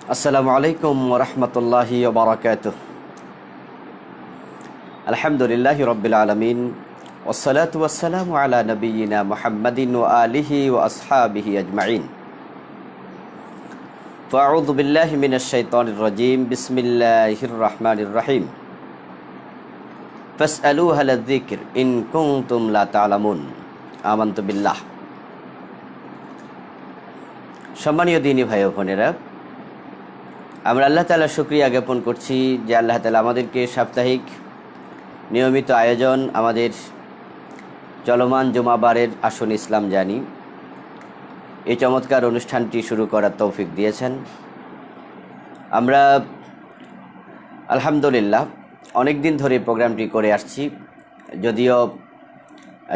আসসালামু আলাইকুম ওয়া রাহমাতুল্লাহি ওয়া বারাকাতুহু। আলহামদুলিল্লাহি রাব্বিল আলামিন ওয়াসসালাতু ওয়াসসালামু আলা নাবিয়িনা মুহাম্মাদিন ওয়া আলিহি ওয়া আসহাবিহি আজমাইন। ফাআউযু বিল্লাহি মিনাশ শাইতানির রাজীম। বিসমিল্লাহির রাহমানির রহিম। ফাসআলু আহলায যিকর ইন কুনতুম লা তা'লামুন। আমানতু বিল্লাহ। সম্মানীয় দ্বীনী ভাই ও বোনেরা, আমরা আল্লাহ তাআলার শুকরিয়া জ্ঞাপন করছি যে আল্লাহ তাআলা আমাদেরকে সাপ্তাহিক নিয়মিত আয়োজন আমাদের চলমান জুমাবারের আসন ইসলাম জানি এই চমৎকার অনুষ্ঠানটি শুরু করার তৌফিক দিয়েছেন। আমরা আলহামদুলিল্লাহ অনেক দিন ধরে প্রোগ্রামটি করে আসছি। যদিও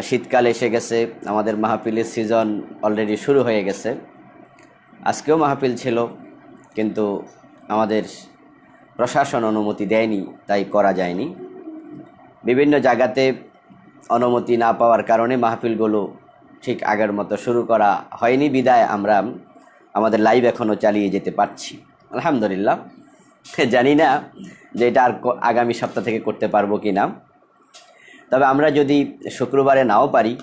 শীতকাল এসে গেছে, আমাদের মাহফিলের সিজন অলরেডি শুরু হয়ে গেছে। আজকেও মাহফিল ছিল, কিন্তু আমাদের প্রশাসন অনুমতি দেয়নি, তাই করা যায়নি। বিভিন্ন জায়গাতে অনুমতি না পাওয়ার কারণে মাহফিলগুলো ঠিক আগের মতো শুরু করা হয়নি, বিদায় আমরা আমাদের লাইভ এখনও চালিয়ে যেতে পারছি আলহামদুলিল্লাহ। জানি না যে এটা আর আগামী সপ্তাহ থেকে করতে পারবো কি না। তবে আমরা যদি শুক্রবারে নাও পারি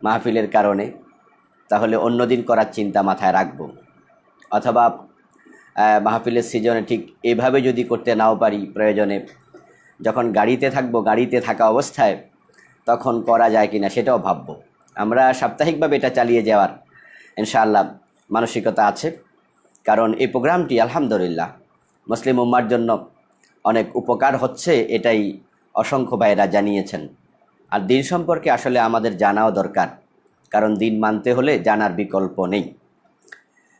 মাহফিলের কারণে, তাহলে অন্য দিন করার চিন্তা মাথায় রাখব। অথবা মাহফিলের সিজনে ঠিক এভাবে যদি করতে নাও পারি, প্রয়োজনে যখন গাড়িতে থাকবো, গাড়িতে থাকা অবস্থায় তখন করা যায় কিনা সেটাও ভাবব। আমরা সাপ্তাহিকভাবে এটা চালিয়ে যাওয়ার ইনশাআল্লাহ মানসিকতা আছে, কারণ এই প্রোগ্রামটি আলহামদুলিল্লাহ মুসলিম উম্মার জন্য অনেক উপকার হচ্ছে, এটাই অসংখ্য ভাইরা জানিয়েছেন। আর দিন সম্পর্কে আসলে আমাদের জানাও দরকার, কারণ দিন মানতে হলে জানার বিকল্প নেই।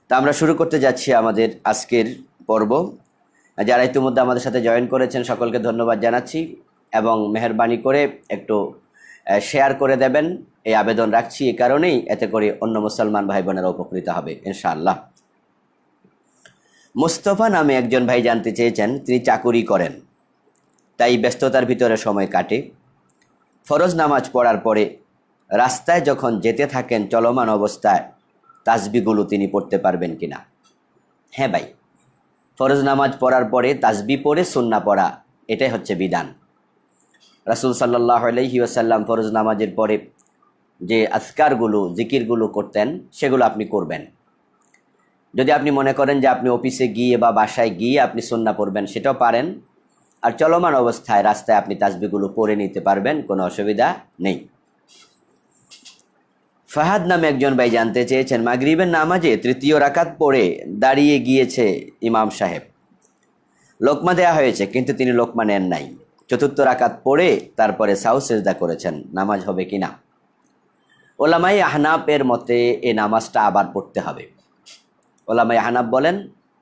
তা আমরা শুরু করতে যাচ্ছি আমাদের আজকের পর্ব। যারা ইতিমধ্যে আমাদের সাথে জয়েন করেছেন সকলকে ধন্যবাদ জানাচ্ছি, এবং মেহেরবানি করে একটু শেয়ার করে দেবেন এই আবেদন রাখছি। এই কারণেই, এতে করে অন্য মুসলমান ভাই বোনেরা উপকৃত হবে ইনশাআল্লাহ। মুস্তফা নামে একজন ভাই জানতে চেয়েছেন, তিনি চাকুরি করেন, তাই ব্যস্ততার ভিতরে সময় কাটে। ফরজ নামাজ পড়ার পরে রাস্তায় যখন যেতে থাকেন চলমান অবস্থায় তাসবিহগুলো তিনি পড়তে পারবেন কিনা? হ্যাঁ ভাই, ফরজ নামাজ পড়ার পরে তাসবিহ পড়ে সুন্নাহ পড়া, এটাই হচ্ছে বিধান। রাসূল সাল্লাল্লাহু আলাইহি ওয়াসাল্লাম ফরজ নামাজের পরে যে আজকারগুলো, জিকিরগুলো করতেন, সেগুলো আপনি করবেন। যদি আপনি মনে করেন যে আপনি অফিসে গিয়ে বা বাসায় গিয়ে আপনি সুন্নাহ পড়বেন, সেটাও পারেন। আর চলমান অবস্থায় রাস্তায় আপনি তাসবিহগুলো পড়ে নিতে পারবেন, কোনো অসুবিধা নেই। ফাহাদ নামে একজন ভাই জানতে চেয়েছেন, মাগরিবের নামাজে তৃতীয় রাকাত পড়ে দাঁড়িয়ে গিয়েছে ইমাম সাহেব, লোকমা দেয়া হয়েছে কিন্তু তিনি লোকমা নেন নাই। চতুর্থ রাকাত পড়ে তারপরে সাহু সিজদা করেছেন, নামাজ হবে কিনা? ওলামায়ে আহনাফের মতে এই নামাজটা আবার পড়তে হবে। ওলামায়ে আহনাফ বলেন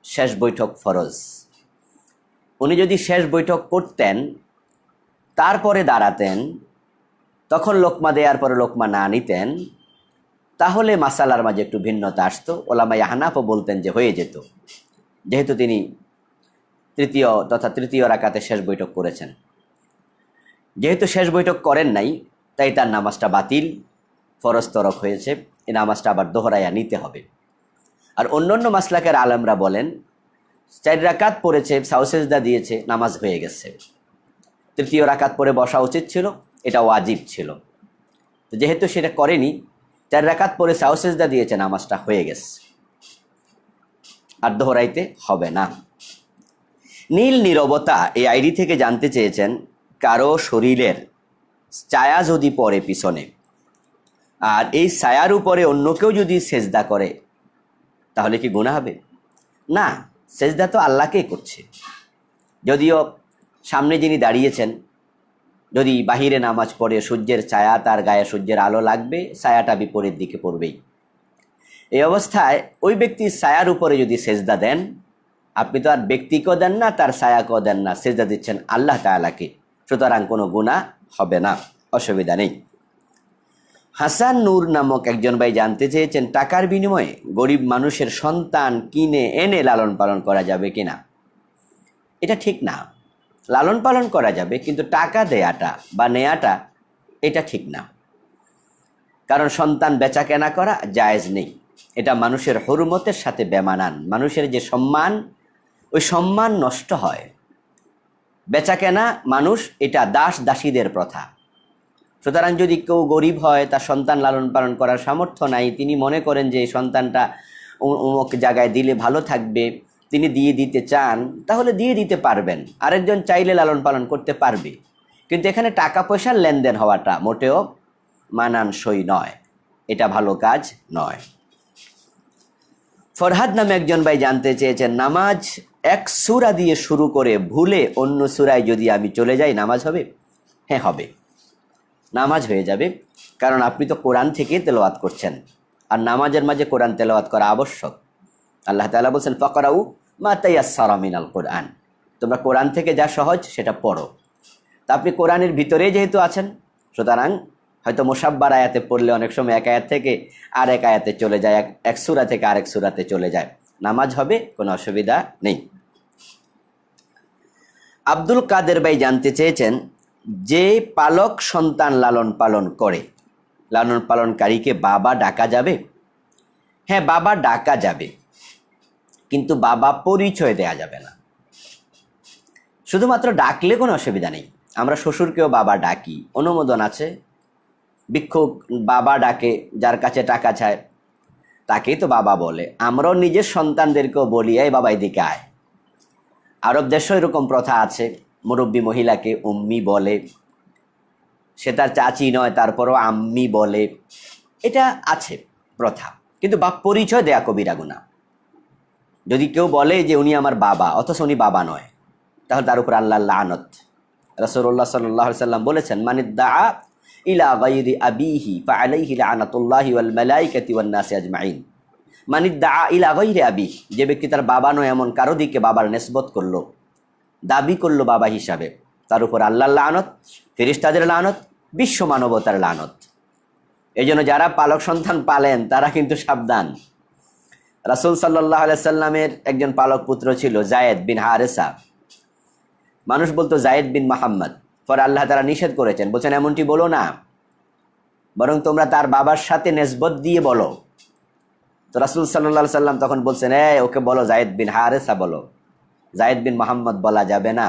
শেষ বৈঠক ফরজ। উনি যদি শেষ বৈঠক করতেন, তারপরে দাঁড়াতেন, তখন লোকমা দেওয়ার পরে লোকমা না নিতেন, তাহলে মাসালার মাঝে একটু ভিন্নতা আসতো। ওলামায়ে আহনাফও বলতেন যে হয়ে যেত, যেহেতু তিনি তৃতীয় রাকাতে শেষ বৈঠক করেছেন। যেহেতু শেষ বৈঠক করেন নাই, তাই তার নামাজটা বাতিল, ফরজ তরক হয়েছে। এই নামাজটা আবার দোহরাইয়া নিতে হবে। আর অন্যান্য মাসলাকের আলেমরা বলেন 4 রাকাত পড়েছে, সাহু সিজদা দিয়েছে, নামাজ হয়ে গেছে। তৃতীয় রাকাত পরে বসা উচিত ছিল, এটা ওয়াজিব ছিল। তো যেহেতু সেটা করেনি, 4 রাকাত পরে সাহু সিজদা দিয়েছে, নামাজটা হয়ে গেছে, আর দোহরাইতে হবে না। নীল নীরবতা এই আইডি থেকে জানতে চেয়েছেন, কারো শরীরের ছায়া যদি পড়ে পিছনে, আর এই ছায়ার উপরে অন্য কেউ যদি সেজদা করে, তাহলে কি গুনাহ হবে? না, সেজদা তো আল্লাহকেই করছে। যদিও সামনে যিনি দাঁড়িয়েছেন, যদি বাহিরে নামাজ পড়ে সূর্যের ছায়া তার গায়ে, সূর্যের আলো লাগবে, ছায়াটা বিপরীত দিকে পড়বেই। এই অবস্থায় ওই ব্যক্তির ছায়ার উপরে যদি সেজদা দেন, আপনি তো আর ব্যক্তিকেও দেন না, তার ছায়াকেও দেন না, সেজদা দিচ্ছেন আল্লাহ তাআলাকে, সুতরাং কোনো গুনাহ হবে না, অসুবিধা নেই। হাসান নূর নামক একজন ভাই জানতে চেয়েছেন, টাকার বিনিময়ে গরিব মানুষের সন্তান কিনে এনে লালন পালন করা যাবে কিনা? এটা ঠিক না। লালন পালন করা যাবে, কিন্তু টাকা দেয়াটা বা নেয়াটা এটা ঠিক না। কারণ সন্তান বেচা কেনা করা জায়েজ নেই। এটা মানুষের হুরমতের সাথে বেমানান। মানুষের যে সম্মান, ওই সম্মান নষ্ট হয়। বেচাকেনা মানুষ, এটা দাস দাসীদের প্রথা। সুতরাং যদি কেউ গরিব হয়, তার সন্তান লালন পালন করার সামর্থ্য নাই, তিনি মনে করেন যে এই সন্তানটা অমুক জায়গায় দিলে ভালো থাকবে, তিনি দিয়ে দিতে চান, তাহলে দিয়ে দিতে পারবেন। আরেকজন চাইলে লালন পালন করতে পারবে। কিন্তু এখানে টাকা পয়সার লেনদেন হওয়াটা মোটেও মানানসই নয়, এটা ভালো কাজ নয়। ফরহাদ নামে একজন ভাই জানতে চেয়েছেন, নামাজ এক সূরা দিয়ে শুরু করে ভুলে অন্য সূরায় যদি আমি চলে যাই, নামাজ হবে? হ্যাঁ, হবে, নামাজ হয়ে যাবে। কারণ আপনি তো কোরআন থেকে তেলাওয়াত করছেন, আর নামাজের মাঝে কোরআন তেলাওয়াত করা আবশ্যক। আল্লাহ তাআলা বলছেন, ফাকরাউ মা তায়াসসারা মিনাল কোরআন, তোমরা কোরআন থেকে যা সহজ সেটা পড়ো। তা আপনি কোরআনের ভিতরেই যেহেতু আছেন, সুতরাং হয়তো মুসাব্বার আয়াতে পড়লে অনেক সময় এক আয়াত থেকে আর এক আয়াতে চলে যায়, এক সূরা থেকে আরেক সূরাতে চলে যায়, নামাজ হবে, কোনো অসুবিধা নেই। আব্দুল কাদের ভাই জানতে চেয়েছেন, যে পালক সন্তান লালন পালন করে, লালন পালনকারীকে বাবা ডাকা যাবে? হ্যাঁ, বাবা ডাকা যাবে, কিন্তু বাবা পরিচয় দেয়া যাবে না। শুধুমাত্র ডাকলে কোনো অসুবিধা নেই। আমরা শ্বশুরকেও বাবা ডাকি, অনুমোদন আছে। ভিক্ষুক বাবা ডাকে, যার কাছে টাকা চায় তাকেই তো বাবা বলে। আমরাও নিজের সন্তানদেরকেও বলি, এই বাবা এদিকে আয়। আরব দেশেও এরকম প্রথা আছে, মুরব্বী মহিলাকে উম্মি বলে, সে তার চাচি নয়, তারপরও আম্মি বলে, এটা আছে প্রথা। কিন্তু বাপ পরিচয় দেয়া কবিরা গুনাহ। যদি কেউ বলে যে উনি আমার বাবা, অথচ উনি বাবা নয়, তাহলে তার উপর আল্লাহর লানত। রাসূলুল্লাহ সাল্লাল্লাহু আলাইহি ওয়াসাল্লাম বলেছেন, মানিদ্দাআ ইলা গায়রি আবিহি ফাআলাইহি লানাতুল্লাহি ওয়াল মালাইকাতি ওয়ান নাসি আজমাইন। মানিদ্দাআ ইলা গায়রি আবিহি, যে ব্যক্তি তার বাবা নয় এমন কারো দিকে বাবার নিসবত করলো, দাবি করলো বাবা হিসাবে, তার উপর আল্লাহর লানত, ফেরেশতাদের লানত, বিশ্ব মানবতার লানত। এই জন্য যারা পালক সন্তান পালেন তারা কিন্তু সাবধান। রাসূল সাল্লাল্লাহু আলাইহি সাল্লামের একজন পালক পুত্র ছিল যায়েদ বিন হারেসা। মানুষ বলতো যায়েদ বিন মুহাম্মদ, পরে আল্লাহ তাআলা নিষেধ করেছেন, বলছেন এমনটি বলো না, বরং তোমরা তার বাবার সাথে নিসবত দিয়ে বলো। তো রাসূল সাল্লাল্লাহু আলাইহি সাল্লাম তখন বলছেন, ওকে বলো যায়েদ বিন হারেসা বলো, যায়েদ বিন মুহাম্মদ বলা যাবে না।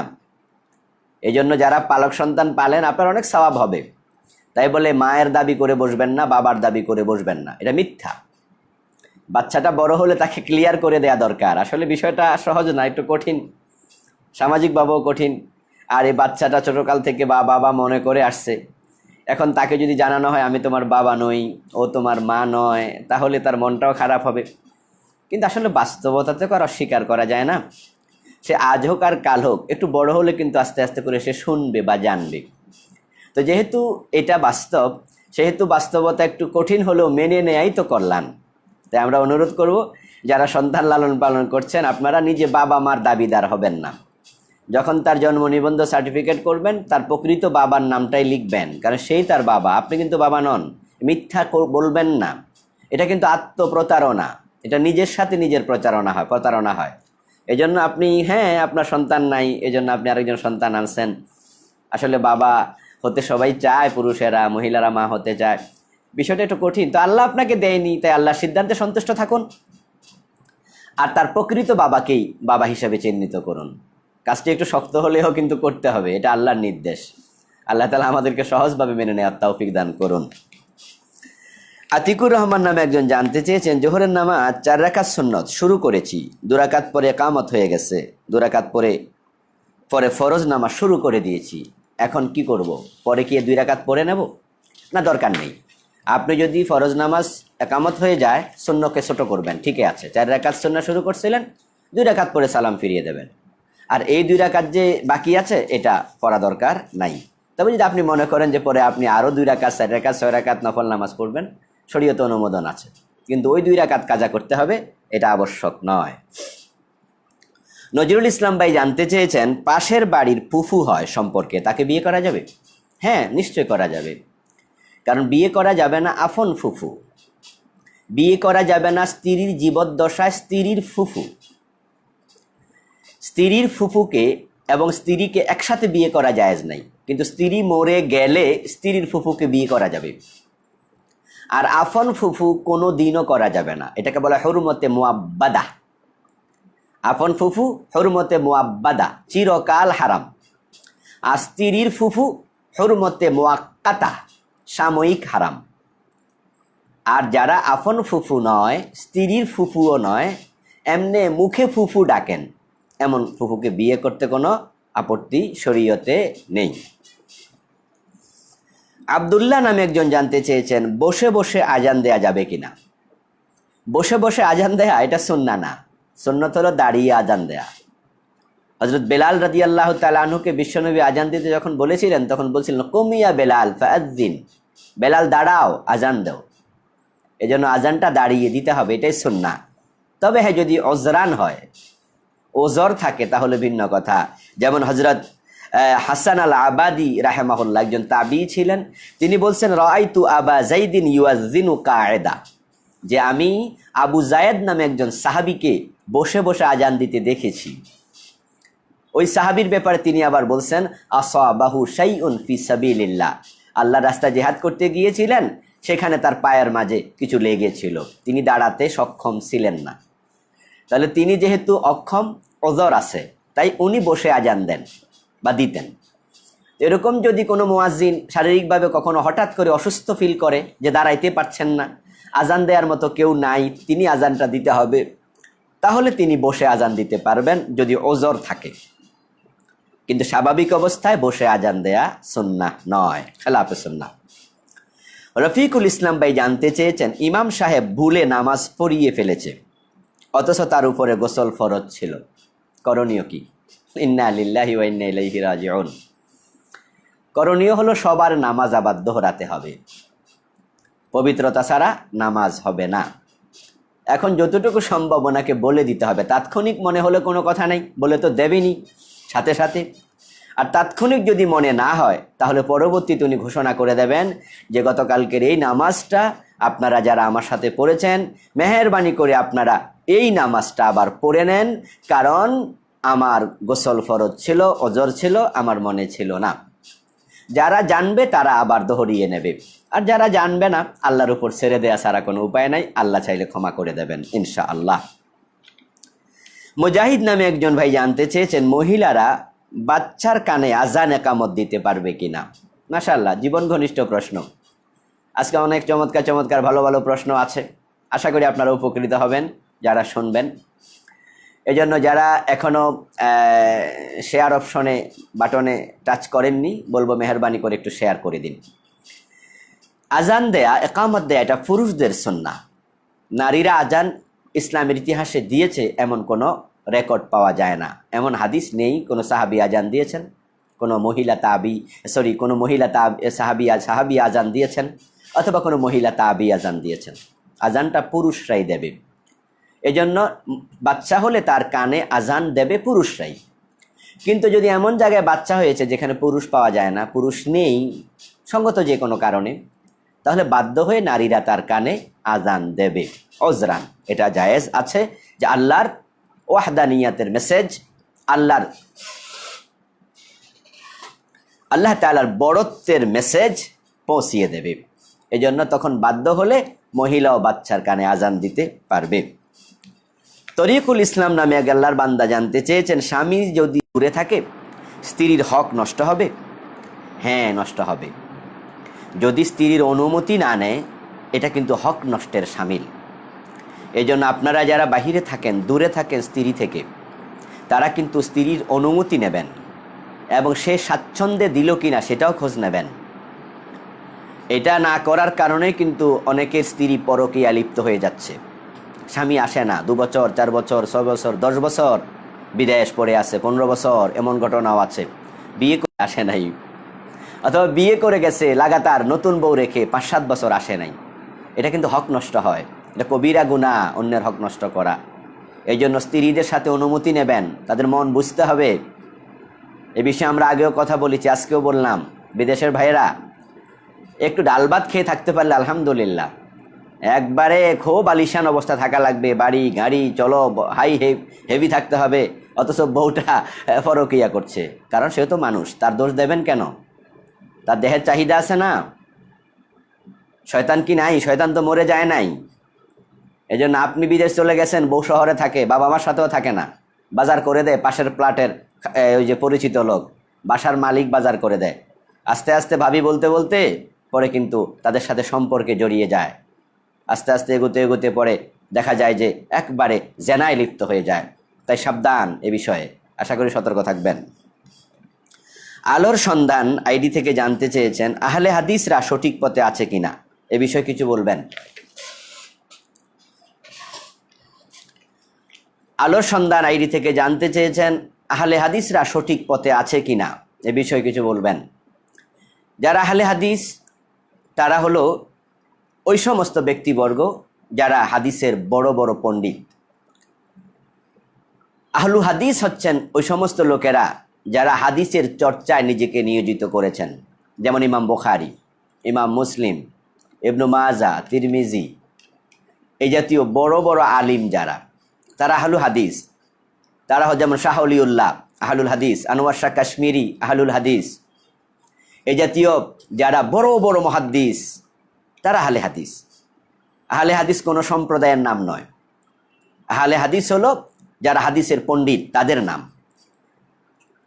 এই জন্য যারা পালক সন্তান পালেন, আপনার অনেক সওয়াব হবে। তাই বলে মায়ের দাবি করে বসবেন না, বাবার দাবি করে বসবেন না, এটা মিথ্যা। বাচ্চাটা বড় হলে তাকে ক্লিয়ার করে দেয়া দরকার। আসলে বিষয়টা সহজ না, একটু কঠিন, সামাজিকভাবেও কঠিন। আর এই বাচ্চাটা ছোটকাল থেকে বাবা মনে করে আসছে, এখন তাকে যদি জানানো হয় আমি তোমার বাবা নই, ও তোমার মা নয়, তাহলে তার মনটাও খারাপ হবে। কিন্তু আসলে বাস্তবতাতে আর অস্বীকার করা যায় না। সে আজ হোক আর কাল হোক, একটু বড় হলে কিন্তু আস্তে আস্তে করে সে শুনবে বা জানবে। তো যেহেতু এটা বাস্তব, সেহেতু বাস্তবতা একটু কঠিন হলেও মেনে নেয়াই তো কল্যাণ। তাই আমরা অনুরোধ করব, যারা সন্তান লালন পালন করছেন, আপনারা নিজে বাবা মার দাবিদার হবেন না। যখন তার জন্ম নিবন্ধ সার্টিফিকেট করবেন, তার প্রকৃত বাবার নামটাই লিখবেন, কারণ সেই তার বাবা, আপনি কিন্তু বাবা নন। মিথ্যা বলবেন না, এটা কিন্তু আত্মপ্রতারণা, এটা নিজের সাথে নিজের প্রতারণা হয়। এই জন্য আপনি, আপনার সন্তান নাই, এই জন্য আপনি আরেকজন সন্তান আনছেন। আসলে বাবা হতে সবাই চায়, পুরুষেরা, মহিলারা মা হতে চায়। বিষয়টা একটু কঠিন, তো আল্লাহ আপনাকে দেয়নি, তাই আল্লাহর সিদ্ধান্তে সন্তুষ্ট থাকুন, আর তার প্রকৃত বাবাকেই বাবা হিসাবে চিহ্নিত করুন। কাজটি একটু শক্ত হলেও কিন্তু করতে হবে, এটা আল্লাহর নির্দেশ। আল্লাহ তাআলা আমাদেরকে সহজভাবে মেনে নেওয়ার তৌফিক দান করুন। আতিকুর রহমান নামে একজন জানতে চেয়েছেন, জোহরের নামাজ 4 রাকাত সুন্নত শুরু করেছি, 2 রাকাত পরে ইকামত হয়ে গেছে, 2 রাকাত পরে ফরজ নামাজ শুরু করে দিয়েছি, এখন কি করব? পরে কি 2 রাকাত পড়ে নেব? না, দরকার নেই। আপনি যদি ফরজ নামাজ ইকামত হয়ে যায়, সুন্নতকে ছোট করবেন, ঠিকই আছে। 4 রাকাত সুন্নাহ শুরু করছিলেন, 2 রাকাত পরে সালাম ফিরিয়ে দেবেন। আর এই 2 রাকাত যে বাকি আছে, এটা পড়া দরকার নাই। তবে যদি আপনি মনে করেন যে পরে আপনি আরও 2 রাকাত, 4 রাকাত, 6 রাকাত নফল নামাজ পড়বেন, শরীয়তে অনুমোদন আছে, কিন্তু ওই 2 রাকাত কাজা করতে হবে, এটা আবশ্যক নয়। নজরুল ইসলাম ভাই জানতে চেয়েছেন, পাশের বাড়ির ফুফু হয় সম্পর্কে, তাকে বিয়ে করা যাবে? হ্যাঁ, নিশ্চয় করা যাবে। কারণ বিয়ে করা যাবে না আফন ফুফু, বিয়ে করা যাবে না স্ত্রীর জীবদ্দশায় স্ত্রীর ফুফু। স্ত্রীর ফুফুকে এবং স্ত্রীকে একসাথে বিয়ে করা জায়েজ নাই, কিন্তু স্ত্রী মরে গেলে স্ত্রীর ফুফুকে বিয়ে করা যাবে। আর আফন ফুফু কোনো দিনও করা যাবে না, এটাকে বলা হুরমতে মুআব্বাদা। আফন ফুফু হুরমতে মুআব্বাদা, চিরকাল হারাম। আর স্ত্রীর ফুফু হুরমতে মুআক্কাতা, সাময়িক হারাম। আর যারা আফন ফুফু নয়, স্ত্রীর ফুফুও নয়, এমনি মুখে ফুফু ডাকেন, এমন ফুফুকে বিয়ে করতে কোনো আপত্তি শরীয়তে নেই। আব্দুল্লাহ নামে একজন জানতে চেয়েছেন, বসে বসে আজান দেয়া যাবে কিনা। বসে বসে আজান দেয়া এটা সুন্নাহ না, সুন্নত হলো দাঁড়িয়ে আজান দেয়া। হযরত বেলাল রাদিয়াল্লাহু তাআলা আনহুকে বিশ্বনবী আজান দিতে যখন বলেছিলেন, তখন বলছিলেন, কুমিয়া বেলাল ফাআযিন, বেলাল দাঁড়াও, আজান দাও। এজন্য আজানটা দাঁড়িয়ে দিতে হবে, এটাই সুন্নাহ। তবে হ্যাঁ, যদি ওজরান হয়, ওজর থাকে, তাহলে ভিন্ন কথা। যেমন হযরত হাসান আল আবাদি রাহেমাহুল্লাহ একজন তাবি ছিলেন, তিনি বলছেন, রাআইতু আবা যাইদিন ইউয়াজ্জিনু কায়েদা, যে আমি আবু জায়েদ নামে একজন সাহাবীকে বসে বসে আজান দিতে দেখেছি। ওই সাহাবীর ব্যাপারে তিনি আবার বলছেন, আসাবাহু শাইউন ফি সাবিলিল্লাহ, আল্লাহর রাস্তায় জিহাদ করতে গিয়েছিলেন, সেখানে তার পায়ের মাঝে কিছু লেগেছিল, তিনি দাঁড়াতে সক্ষম ছিলেন না। তাহলে তিনি যেহেতু অক্ষম, ওজর আছে, তাই উনি বসে আজান দেন বা দিতেন। এরকম যদি কোনো মুয়াজ্জিন শারীরিকভাবে কখনো হঠাৎ করে অসুস্থ ফিল করে, যে দাঁড়াইতে পারছেন না, আজান দেওয়ার মতো কেউ নাই, তিনি আজানটা দিতে হবে, তাহলে তিনি বসে আজান দিতে পারবেন, যদি ওজর থাকে। কিন্তু স্বাভাবিক অবস্থায় বসে আজান দেয়া সুন্নাহ নয়, খেলাফে সুন্নাহ। রফিকুল ইসলাম ভাই জানতে চেয়েছেন, ইমাম সাহেব ভুলে নামাজ পড়িয়ে ফেলেছে, অথচ তার উপরে গোসল ফরজ ছিল, করণীয় কি? ইন্না লিল্লাহি ওয়া ইন্না ইলাইহি রাজিউন। করণীয় হলো সবার নামাজ আবার দোহরাতে হবে, পবিত্রতা ছাড়া নামাজ হবে না। এখন যতটুকু সম্ভব ওনাকে বলে দিতে হবে, তাৎক্ষণিক মনে হলে কোনো কথা নেই, বলে তো দেবেনি সাথে সাথে। আর তাৎক্ষণিক যদি মনে না হয়, তাহলে পরবর্তীতে উনি ঘোষণা করে দেবেন যে গতকালকের এই নামাজটা আপনারা যারা আমার সাথে পড়েছেন, মেহেরবানি করে আপনারা এই নামাজটা আবার পড়ে নেন, কারণ আমার গোসল ফরজ ছিল, ওজর ছিল, আমার মনে ছিল না। যারা জানবে তারা আবার দোহরিয়ে নেবে, আর যারা জানবে না, আল্লাহর উপর ছেড়ে দেয়া ছাড়া কোনো উপায় নাই, আল্লাহ চাইলে ক্ষমা করে দেবেন ইনশাআল্লাহ। মুজাহিদ নামে একজন ভাই জানতে চেয়েছেন, মহিলারা বাচ্চার কানে আজান একামত দিতে পারবে কিনা। মাশাআল্লাহ, জীবন ঘনিষ্ঠ প্রশ্ন। আজকে অনেক চমৎকার চমৎকার ভালো ভালো প্রশ্ন আছে, আশা করি আপনারা উপকৃত হবেন যারা শুনবেন। এজন্য যারা এখনও শেয়ার অপশনে বাটনে টাচ করেননি, বলবো মেহেরবানি করে একটু শেয়ার করে দিন। আজান দেয়া, একামত দেয়া এটা পুরুষদের সুন্নাহ। নারীরা আজান ইসলামের ইতিহাসে দিয়েছে এমন কোনো রেকর্ড পাওয়া যায় না, এমন হাদিস নেই কোনো সাহাবী আজান দিয়েছেন, কোনো মহিলা সাহাবী আজান দিয়েছেন, অথবা কোনো মহিলা তাবি আজান দিয়েছেন। আজানটা পুরুষরাই দেবে। এজন্য বাচ্চা হলে তার কানে আজান দেবে পুরুষরাই। কিন্তু যদি এমন জায়গায় বাচ্চা হয়েছে যেখানে পুরুষ পাওয়া যায় না, পুরুষ নেই সঙ্গত যে কোনো কারণে, তাহলে বাধ্য হয়ে নারীরা তার কানে আজান দেবে ওজরান। এটা জায়েজ আছে, যে আল্লাহর ওয়াহদানিয়াতের মেসেজ, আল্লাহ তাআলার বড়ত্বের মেসেজ পৌঁছিয়ে দেবে। এজন্য তখন বাধ্য হলে মহিলা ও বাচ্চার কানে আজান দিতে পারবে। তরিকুল ইসলাম নামে এক আল্লাহর বান্দা জানতে চেয়েছেন, স্বামী যদি দূরে থাকে স্ত্রীর হক নষ্ট হবে? হ্যাঁ, নষ্ট হবে। যদি স্ত্রীর অনুমতি না নেয়, এটা কিন্তু হক নষ্টের শামিল। এই জন্য আপনারা যারা বাহিরে থাকেন, দূরে থাকেন স্ত্রী থেকে, তারা কিন্তু স্ত্রীর অনুমতি নেবেন এবং সে স্বাচ্ছন্দ্যে দিল কিনা সেটাও খোঁজ নেবেন। এটা না করার কারণে কিন্তু অনেকের স্ত্রী পরকীয়া লিপ্ত হয়ে যাচ্ছে। স্বামী আসে না, 2 বছর 4 বছর 6 বছর 10 বছর বিদেশ পড়ে আছে, 15 বছর, এমন ঘটনাও আছে। বিয়ে করে আসে নাই, অথবা বিয়ে করে গেছে লাগাতার নতুন বউ রেখে 5-7 বছর আসে নাই। এটা কিন্তু হক নষ্ট হয়, এটা কবিরা গুনাহ, অন্যের হক নষ্ট করা। এই জন্য স্ত্রীদের সাথে অনুমতি নেবেন, তাদের মন বুঝতে হবে। এ বিষয়ে আমরা আগেও কথা বলেছি, আজকেও বললাম। বিদেশের ভাইয়েরা একটু ডাল ভাত খেয়ে থাকতে পারলে আলহামদুলিল্লাহ, একবারে খুব আলিশান অবস্থা থাকা লাগবে, বাড়ি গাড়ি চলো হাই হেভি থাকতে হবে, অথচ বউটা পরকীয়া করছে। কারণ সে তো মানুষ, তার দোষ দেবেন কেন? তার দেহের চাহিদা আছে না। শয়তান কি নাই? শয়তান তো মরে যায় নাই। এজন্য আপনি বিদেশ চলে গেছেন, বউ শহরে থাকে, বাবা মার সাথেও থাকে না, বাজার করে দেয় পাশের প্লাটের ওই যে পরিচিত লোক, বাসার মালিক বাজার করে দেয়। আস্তে আস্তে ভাবি বলতে বলতে পরে কিন্তু তাদের সাথে সম্পর্কে জড়িয়ে যায়। আস্তে আস্তে এগোতে এগোতে পরে দেখা যায় যে একবারে জেনায় লিপ্ত হয়ে যায়। তাই সাবধান এ বিষয়ে, আশা করি সতর্ক থাকবেন। আলোর সন্ধান আইডি থেকে জানতে চেয়েছেন আহলে হাদিসরা সঠিক পথে আছে কিনা, এ বিষয়ে কিছু বলবেন। আলোর সন্ধান আইডি থেকে জানতে চেয়েছেন আহলে হাদিসরা সঠিক পথে আছে কিনা, এ বিষয়ে কিছু বলবেন। যারা আহলে হাদিস তারা হলো ওই সমস্ত ব্যক্তিবর্গ যারা হাদিসের বড় বড় পণ্ডিত। আহলু হাদিস হচ্ছেন ওই সমস্ত লোকেরা যারা হাদিসের চর্চায় নিজেকে নিয়োজিত করেছেন, যেমন ইমাম বুখারী, ইমাম মুসলিম, ইবনু মাজা, তিরমিজি, এই জাতীয় বড় বড় আলিম যারা, তারা আহলু হাদিস। তারা যেমন শাহ ওলিউল্লাহ আহলুল হাদিস, আনোয়ার শাহ কাশ্মীরি আহলুল হাদিস, এই জাতীয় যারা বড় বড় মুহাদ্দিস তারা আহলে হাদিস। আহলে হাদিস কোনো সম্প্রদায়ের নাম নয়। আহলে হাদিস হলো যারা হাদিসের পণ্ডিত, তাদের নাম,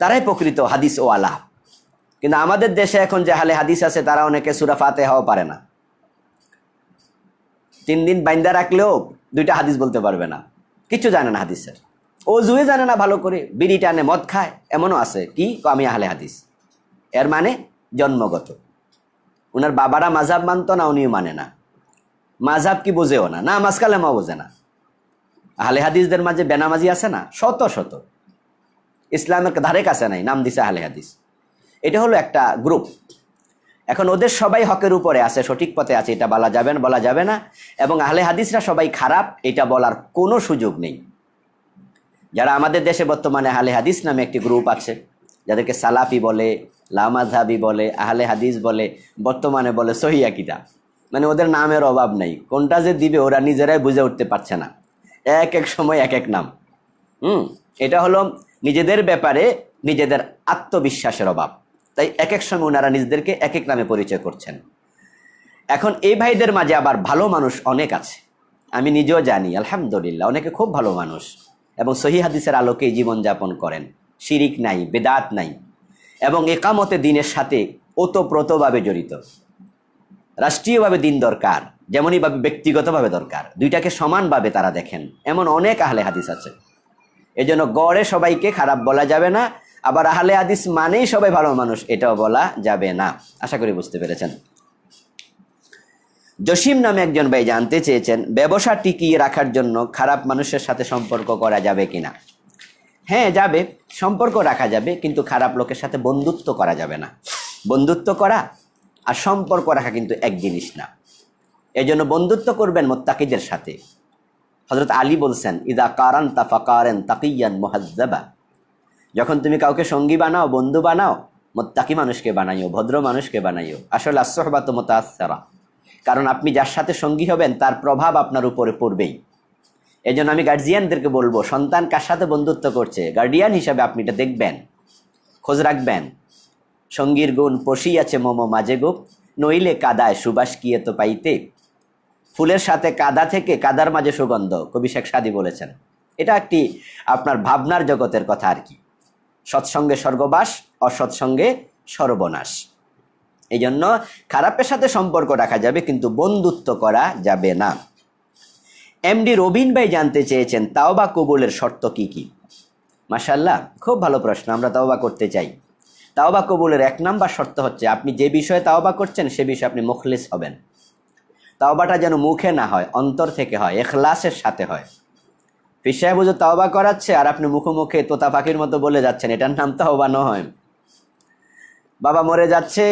তারাই প্রকৃত হাদিস ও আলা। কিন্তু আমাদের দেশে এখন যে আহলে হাদিস আছে তারা অনেকে সূরা ফাতিহাও পারে না। 3 দিন বাইন্দা রাখলেও 2টা হাদিস বলতে পারবে না, কিছু জানে না হাদিসের, ওযুয়ে জানে না ভালো করে, বিড়ি টানে, মদ খায়, এমনও আছে। কি আমি আহলে হাদিস, এর মানে জন্মগত। উনার বাবারা মাযহাব মানতো না, উনিও মানে না, মাযহাব কি বোঝেও না, নামাজ কালেমাও বোঝে না। আহলে হাদিসদের মাঝে বেনামাজি আছে না, শত শত, ইসলামের ধারে কাছে নাই, নাম দিছে আহলে হাদিস। এটা হলো একটা গ্রুপ। এখন ওদের সবাই হকের উপরে আছে, সঠিক পথে আছে, এটা বলা যাবে না। এবং আহলে হাদিসরা সবাই খারাপ, এটা বলার কোনো সুযোগ নেই। যারা আমাদের দেশে বর্তমানে আহলে হাদিস নামে একটি গ্রুপ আছে, যাদেরকে সালাফি বলে, লামাযহাবি বলে, আহলে হাদিস বলে, বর্তমানে বলে সহিহ আকীদা, মানে ওদের নামের অভাব নেই। কোনটা যে দিবে ওরা নিজেরাই বুঝে উঠতে পারছে না, এক এক সময় এক এক নাম। এটা হলো নিজেদের ব্যাপারে নিজেদের আত্মবিশ্বাসের অভাব। তাই এক এক সময় ওনারা নিজেদেরকে এক এক নামে পরিচয় করছেন। এখন এই ভাইদের মাঝে আবার ভালো মানুষ অনেক আছে, আমি নিজেও জানি, আলহামদুলিল্লাহ, অনেকে খুব ভালো মানুষ এবং সহিহ হাদিসের আলোকে জীবনযাপন করেন, শিরিক নাই, বেদাত নাই, এবং একামতে দিনের সাথে ওতপ্রোতভাবে জড়িত। রাষ্ট্রীয়ভাবে দিন দরকার, যেমনইভাবে ব্যক্তিগতভাবে দরকার, দুইটাকে সমানভাবে তারা দেখেন, এমন অনেক আহলে হাদিস আছে। এজন্য গড়ে সবাইকে খারাপ বলা যাবে না, আবার আহলে হাদিস মানেই সবাই ভালো মানুষ, এটাও বলা যাবে না। আশা করি বুঝতে পেরেছেন। জসিম নামে একজন ভাই জানতে চেয়েছেন ব্যবসা টিকিয়ে রাখার জন্য খারাপ মানুষের সাথে সম্পর্ক করা যাবে কিনা। হ্যাঁ যাবে, সম্পর্ক রাখা যাবে, কিন্তু খারাপ লোকের সাথে বন্ধুত্ব করা যাবে না। বন্ধুত্ব করা আর সম্পর্ক রাখা কিন্তু এক জিনিস না। এজন্য বন্ধুত্ব করবেন মুত্তাকিদের সাথে। হযরত আলী বলছেন ইদা কারানতা ফাকারান তাকিয়ান মুহাজ্জাবা, যখন তুমি কাউকে সঙ্গী বানাও, বন্ধু বানাও, মুত্তাকি মানুষকে বানাইও, ভদ্র মানুষকে বানাইও। আসলে as-সুহবাতু মুতাআসসিরা, কারণ আপনি যার সাথে সঙ্গী হবেন তার প্রভাব আপনার উপরে পড়বেই। এজন্য আমি গার্জিয়ানদেরকে বলবো, সন্তান কার সাথে বন্ধুত্ব করছে, গার্ডিয়ান হিসাবে আপনি এটা দেখবেন, খোঁজ রাখবেন। সঙ্গীর গুণ পশিয়াছে মম মাঝে গো, নইলে কাদায় সুবাস কিয়ে তো পাইতে। ফুলের সাথে কাদা থেকে কাদার মাঝে সুগন্ধ, কবি শেখ সাদী বলেছেন। এটা একটি আপনার ভাবনার জগতের কথা আর কি। সৎসঙ্গে স্বর্গবাস, অসৎসঙ্গে সর্বনাশ। এই জন্য খারাপের সাথে সম্পর্ক রাখা যাবে, কিন্তু বন্ধুত্ব করা যাবে না। এমডি রবিন ভাই জানতে চেয়েছেন তাওবা কবুলের শর্ত কি কি। মাশাআল্লাহ, খুব ভালো প্রশ্ন। আমরা তাওবা করতে চাই। তাওবা কবুলের 1 নাম্বার শর্ত হচ্ছে আপনি যে বিষয়ে তাওবা করছেন সে বিষয়ে আপনি মুখলিস হবেন। তাওবাটা যেন মুখে না হয়, অন্তর থেকে হয়, ইখলাসের সাথে হয়। পীর সাহেব হুজুর তাওবা করাচ্ছে আর আপনি মুখে মুখে তোতা পাখির মতো বলে যাচ্ছেন, এটার নাম তাওবা নয়। বাবা মরে যাচ্ছে,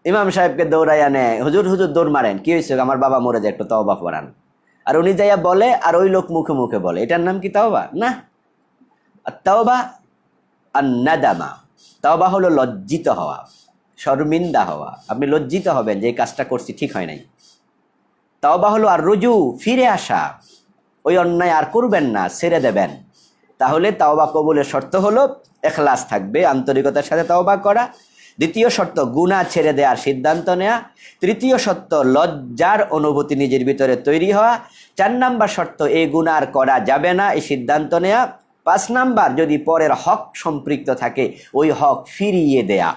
ইমাম সাহেবকে দৌড়াইয়া নেয়, হুজুর হুজুর দৌড় মারেন, কি হয়েছে, আমার বাবা মরে যায়, একটু তাওবা করান। আর উনি যাইয়া বলে আর ওই লোক মুখে মুখে বলে, এটার নাম কি তাওবা? না। আর তাওবা আর নাদামা, তাওবা হলো লজ্জিত হওয়া, শর্মিন্দা হওয়া। আপনি লজ্জিত হবেন যে এই কাজটা করছি ঠিক হয় নাই। তাওবা হলো আর রুজু, ফিরে আসা, ওই অন্যায় আর করবেন না, ছেড়ে দেবেন। তাহলে তাওবা কবুলের শর্ত হলো ইখলাস থাকবে, আন্তরিকতার সাথে তাওবা করা, দ্বিতীয় শর্ত গুনাহ ছেড়ে দেওয়ার সিদ্ধান্ত নেওয়া, তৃতীয় শর্ত লজ্জার অনুভূতি নিজের ভিতরে তৈরি হওয়া, 4 নাম্বার শর্ত এই গুনাহ আর করা যাবে না এই সিদ্ধান্ত নেওয়া, 5 নাম্বার যদি পরের হক সম্পৃক্ত থাকে ওই হক ফিরিয়ে দেয়া।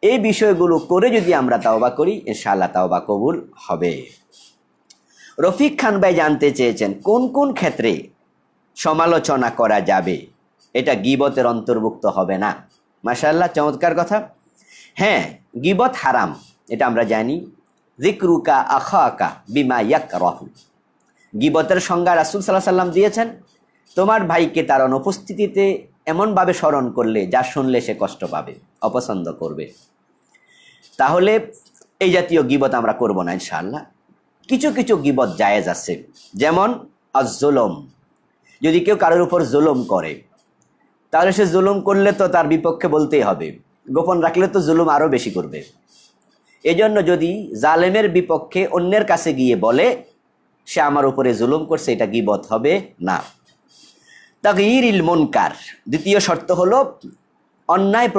এই বিষয়গুলো করে যদি আমরা তাওবা করি ইনশাআল্লাহ তাওবা কবুল হবে। রফিক খান ভাই জানতে চেয়েছেন কোন কোন ক্ষেত্রে সমালোচনা করা যাবে, এটা গীবতের অন্তর্ভুক্ত হবে না। মাশাআল্লাহ, চমৎকার কথা। হ্যাঁ, গীবত হারাম, এটা আমরা জানি। যিকরুকা আখাকা বিমা ইয়াকরাহু, গীবতের সংজ্ঞা রাসূল সাল্লাল্লাহু আলাইহি ওয়াসাল্লাম দিয়েছেন, তোমার ভাইকে তার অনুপস্থিতিতে এমনভাবে স্মরণ করলে যা শুনলে সে কষ্ট পাবে, অপছন্দ করবে। তাহলে এই জাতীয় গীবত আমরা করব না ইনশাআল্লাহ। কিছু কিছু গীবত জায়েজ আছে, যেমন আজ-জুলম। যদি কেউ কারোর উপর জুলুম করে তাহলে সে জুলুম করলে তো তার বিপক্ষে বলতেই হবে, গোপন রাখলে তো জুলুম আরও বেশি করবে। এজন্য যদি জালেমের বিপক্ষে অন্যের কাছে গিয়ে বলে সে আমার উপরে জুলুম করছে, এটা গীবত হবে না। তাগয়িরুল মুনকার, দ্বিতীয় শর্ত হলো অন্যায়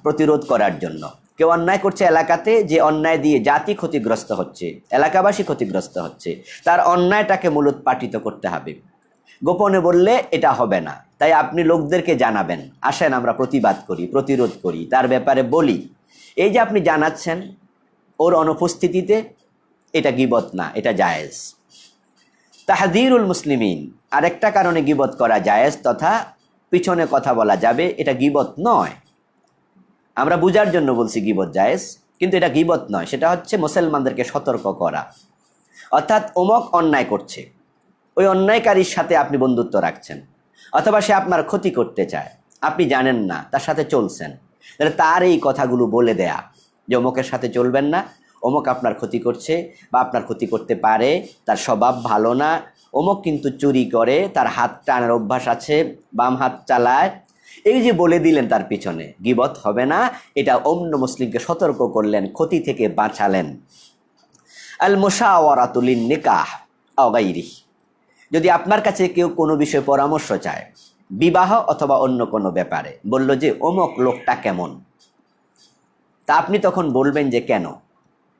প্রতিরোধ করার জন্য। কেউ অন্যায় করছে এলাকাতে, যে অন্যায় দিয়ে জাতি ক্ষতিগ্রস্ত হচ্ছে, এলাকাবাসী ক্ষতিগ্রস্ত হচ্ছে, তার অন্যায়টাকে মূলোৎপাটিত করতে হবে। গোপনে বললে এটা হবে না, তাই আপনি লোকদেরকে জানাবেন, আসেন আমরা প্রতিবাদ করি, প্রতিরোধ করি, তার ব্যাপারে বলি। এই যে আপনি জানাচ্ছেন ওর অনুপস্থিতিতে, এটা গীবত না, এটা জায়েজ। তাহযীরুল মুসলিমিন, আরেকটা কারণে গীবত করা জায়েজ তথা পিছনে কথা বলা যাবে, এটা গীবত নয়। আমরা বুঝার জন্য বলছি গীবত জায়েজ, কিন্তু এটা গীবত নয়। সেটা হচ্ছে মুসলমানদেরকে সতর্ক করা। অর্থাৎ অমুক অন্যায় করছে, ওই অন্যায়কারীর সাথে আপনি বন্ধুত্ব রাখছেন, অথবা সে আপনার ক্ষতি করতে চায়, আপনি জানেন না, তার সাথে চলছেন, তাহলে তার এই কথাগুলো বলে দেয়া যে অমুকের সাথে চলবেন না, অমুক আপনার ক্ষতি করছে বা আপনার ক্ষতি করতে পারে, তার স্বভাব ভালো না, অমুক কিন্তু চুরি করে, তার হাত টানার অভ্যাস আছে, বাম হাত চালায়, এই যে বলে দিলেন তার পিছনে, গীবত হবে না। এটা অন্য মুসলিমকে সতর্ক করলেন, ক্ষতি থেকে বাঁচালেন। আল মুশাওয়ারাতু লিন নিকাহ আও গায়রিহি, যদি আপনার কাছে কেউ কোনো বিষয়ে পরামর্শ চায়, বিবাহ অথবা অন্য কোনো ব্যাপারে, বলল যে অমুক লোকটা কেমন, তা আপনি তখন বলবেন যে কেন?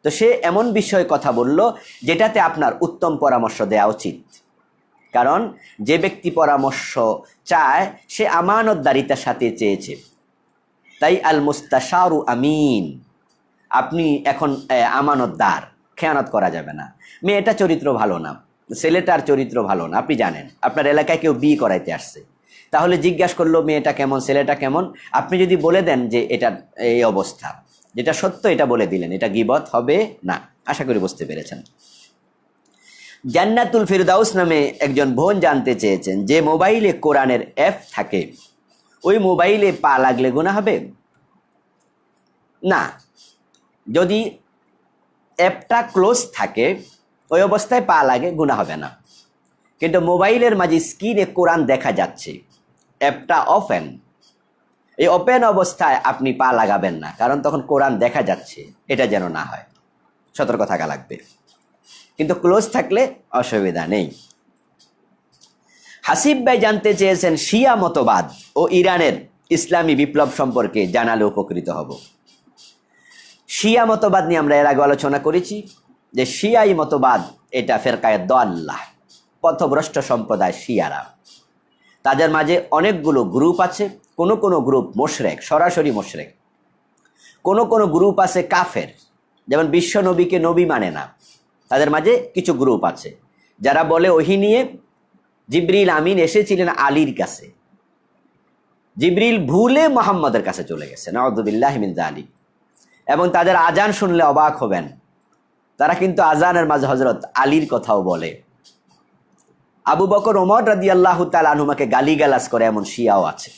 তো সে এমন বিষয়ে কথা বলল যেটাতে আপনার উত্তম পরামর্শ দেওয়া উচিত, কারণ যে ব্যক্তি পরামর্শ চায় সে আমানতদারিতার সাথে চেয়েছে। তাই আল মুস্তাশারু আমিন, আপনি এখন আমানতদার, খেয়ানত করা যাবে না। মেয়েটা চরিত্র ভালো না, ছেলেটার চরিত্র ভালো না, আপনি জানেন, আপনার এলাকায় কেউ বিয়ে করাইতে আসছে, তাহলে জিজ্ঞাসা করলো মেয়েটা কেমন, ছেলেটা কেমন, আপনি যদি বলে দেন যে এটা এই অবস্থা, যেটা সত্য এটা বলে দিলেন, এটা গীবত হবে না। আশা করি বুঝতে পেরেছেন। জান্নাতুল ফিরদাউস নামে একজন বোন জানতে চেয়েছেন যে মোবাইলে কোরআনের অ্যাপ থাকে, ওই মোবাইলে পা লাগলে গুনাহ হবে? না, যদি অ্যাপটা ক্লোজ থাকে ওই অবস্থায় পা লাগে, গুনাহ হবে না। কিন্তু মোবাইলের মাঝে স্ক্রিনে কোরআন দেখা যাচ্ছে, অ্যাপটা ওপেন, এই ওপেন অবস্থায় আপনি পা লাগাবেন না, কারণ তখন কোরআন দেখা যাচ্ছে, এটা যেন না হয়, সতর্ক থাকা লাগবে। কিন্তু ক্লোজ থাকলে অসুবিধা নেই। হাসিব ভাই জানতে চেয়েছেন শিয়া মতবাদ ও ইরানের ইসলামী বিপ্লব সম্পর্কে জানালে উপকৃত হব। শিয়া মতবাদ নিয়ে আমরা এর আগে আলোচনা করেছি যে শিয়াই মতবাদ এটা ফেরকায়ে দাল্লাহ, পথভ্রষ্ট সম্প্রদায় শিয়ারা। তাদের মাঝে অনেকগুলো গ্রুপ আছে, কোনো কোনো গ্রুপ মুশরিক, সরাসরি মুশরিক, কোনো কোনো গ্রুপ আছে কাফের, যেমন বিশ্ব নবীকে নবী মানে না। তাদের মাঝে কিছু গ্রুপ আছে যারা বলে ওহী নিয়ে জিবরিল আমিন এসেছিলেন আলীর কাছে, জিবরিল ভুলে মুহাম্মদের কাছে চলে গেছে, নাউযুবিল্লাহি মিন যালিক। এবং তাদের আজান শুনলে অবাক হবেন, তারা কিন্তু আজানের মাঝে হযরত আলীর কথাও বলে। আবু বকর ওমর রাদিয়াল্লাহু তাআলা আনহুমাকে গালিগালাজ করে এমন শিয়াও আছে।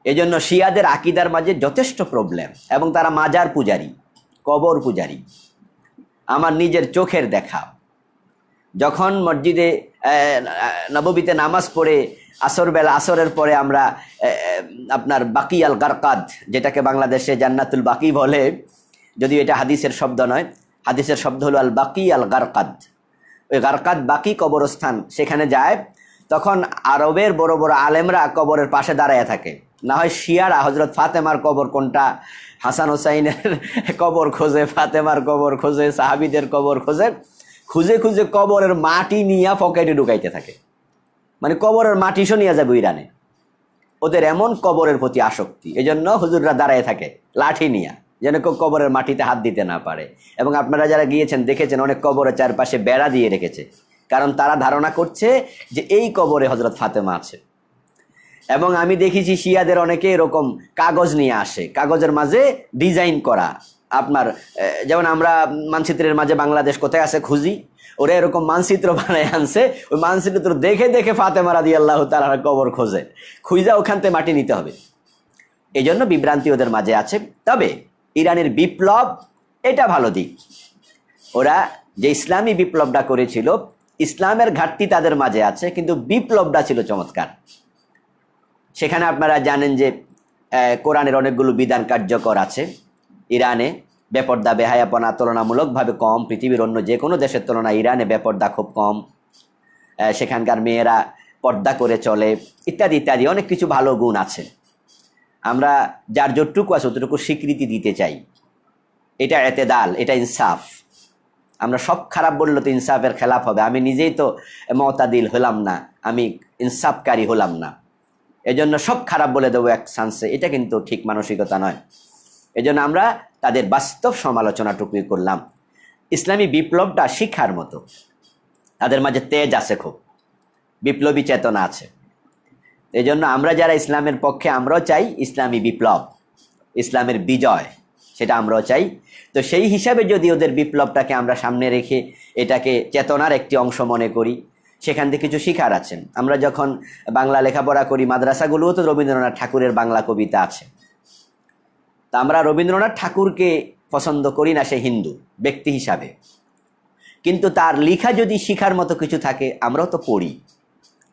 এজন্য শিয়াদের আকীদার মাঝে যথেষ্ট প্রবলেম, এবং তারা মাজার পূজারী, কবর পূজারী। আমার নিজের চোখের দেখা, যখন মসজিদে নববীতে নামাজ পড়ে আসরের পরে আমরা আপনার বাকি আল গারকাদ, যেটাকে বাংলাদেশে জান্নাতুল বাকি বলে, যদিও এটা হাদিসের শব্দ নয়, হাদিসের শব্দ হলো আল বাকি আল গারকাদ, ওই গারকাদ বাকি কবরস্থান, সেখানে যায়, তখন আরবের বড় বড় আলেমরা কবরের পাশে দাঁড়ায় থাকে, না হয় শিয়ারা হজরত ফাতেমার কবর কোনটা, হাসান হোসাইনের কবর খোঁজে, ফাতেমার কবর খোঁজে, সাহাবিদের কবর খোঁজে, খুঁজে খুঁজে কবরের মাটি নিয়ে পকেটে ঢুকাইতে থাকে। মানে কবরের মাটি নিয়ে যাবে ইরানে, ওদের এমন কবরের প্রতি আসক্তি। এই জন্য হুজুররা দাঁড়ায় থাকে লাঠি নিয়ে, যেন কেউ কবরের মাটিতে হাত দিতে না পারে। এবং আপনারা যারা গিয়েছেন দেখেছেন অনেক কবরের চারপাশে বেড়া দিয়ে রেখেছে, কারণ তারা ধারণা করছে যে এই কবরে হজরত ফাতেমা আছে। এবং আমি দেখেছি শিয়াদের অনেকে এরকম কাগজ নিয়ে আসে, কাগজের মাঝে ডিজাইন করা আপনার, যেমন আমরা মানচিত্রের মাঝে বাংলাদেশ কোথায় আছে খুঁজি, ওরা এরকম মানচিত্র বানায় আনছে, ওই মানচিত্র দেখে দেখে ফাতেমা রাদিয়াল্লাহু তাআলার কবর খোঁজে, খুঁজা ওখান থেকে মাটি নিতে হবে। এই জন্য বিভ্রান্তি ওদের মাঝে আছে। তবে ইরানের বিপ্লব এটা ভালো দিক। ওরা যে ইসলামী বিপ্লবটা করেছিল, ইসলামের ঘাটতি তাদের মাঝে আছে, কিন্তু বিপ্লবটা ছিল চমৎকার। সেখানে আপনারা জানেন যে কোরআনের অনেকগুলো বিধান কার্যকর আছে। ইরানে বেপর্দা বেহায়াপনা তুলনামূলকভাবে কম, পৃথিবীর অন্য যে কোনো দেশের তুলনায় ইরানে বেপর্দা খুব কম। সেখানকার মেয়েরা পর্দা করে চলে, ইত্যাদি ইত্যাদি অনেক কিছু ভালো গুণ আছে। আমরা যার যতটুকু আছে ততটুকু স্বীকৃতি দিতে চাই। এটা এতেদাল, এটা ইনসাফ। আমরা সব খারাপ বললে তো ইনসাফের খেলাফ হবে। আমি নিজেই তো মতাদিল হলাম না, আমি ইনসাফকারী হলাম না, এজন্য সব খারাপ বলে দেবো এক চান্সে, এটা কিন্তু ঠিক মানসিকতা নয়। এজন্য আমরা তাদের বাস্তব সমালোচনাটুকুই করলাম। ইসলামী বিপ্লবটা শিক্ষার মতো, তাদের মাঝে তেজ আছে, খুব বিপ্লবী চেতনা আছে। এই জন্য আমরা যারা ইসলামের পক্ষে, আমরাও চাই ইসলামী বিপ্লব, ইসলামের বিজয়, সেটা আমরাও চাই। তো সেই হিসাবে যদি ওদের বিপ্লবটাকে আমরা সামনে রেখে এটাকে চেতনার একটি অংশ মনে করি, সেখান থেকে কিছু শিখার আছেন। আমরা যখন বাংলা লেখাপড়া করি, মাদ্রাসাগুলোও তো রবীন্দ্রনাথ ঠাকুরের বাংলা কবিতা আছে। তা আমরা রবীন্দ্রনাথ ঠাকুরকে পছন্দ করি না, সে হিন্দু ব্যক্তি হিসাবে, কিন্তু তার লেখা যদি শিখার মতো কিছু থাকে আমরাও তো পড়ি।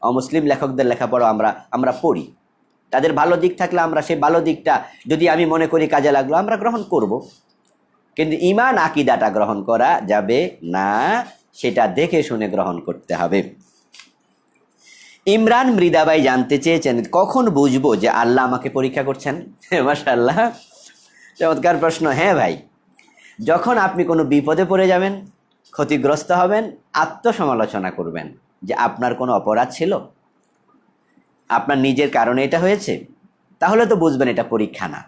অমুসলিম লেখকদের লেখাপড়া আমরা পড়ি, তাদের ভালো দিক থাকলে আমরা সেই ভালো দিকটা যদি আমি মনে করি কাজে লাগলো আমরা গ্রহণ করব। কিন্তু ঈমান আকীদাটা গ্রহণ করা যাবে না, সেটা দেখে শুনে গ্রহণ করতে হবে। ইমরান মৃদাবাই জানতে চেয়েছেন, কখন বুঝবো যে আল্লাহ আমাকে পরীক্ষা করছেন? মাশাআল্লাহ, চমৎকার প্রশ্ন। হ্যাঁ ভাই, যখন আপনি কোনো বিপদে পড়ে যাবেন, ক্ষতিগ্রস্ত হবেন, আত্মসমালোচনা করবেন যে আপনার কোনো অপরাধ ছিল, আপনার নিজের কারণে এটা হয়েছে, তাহলে তো বুঝবেন এটা পরীক্ষা না,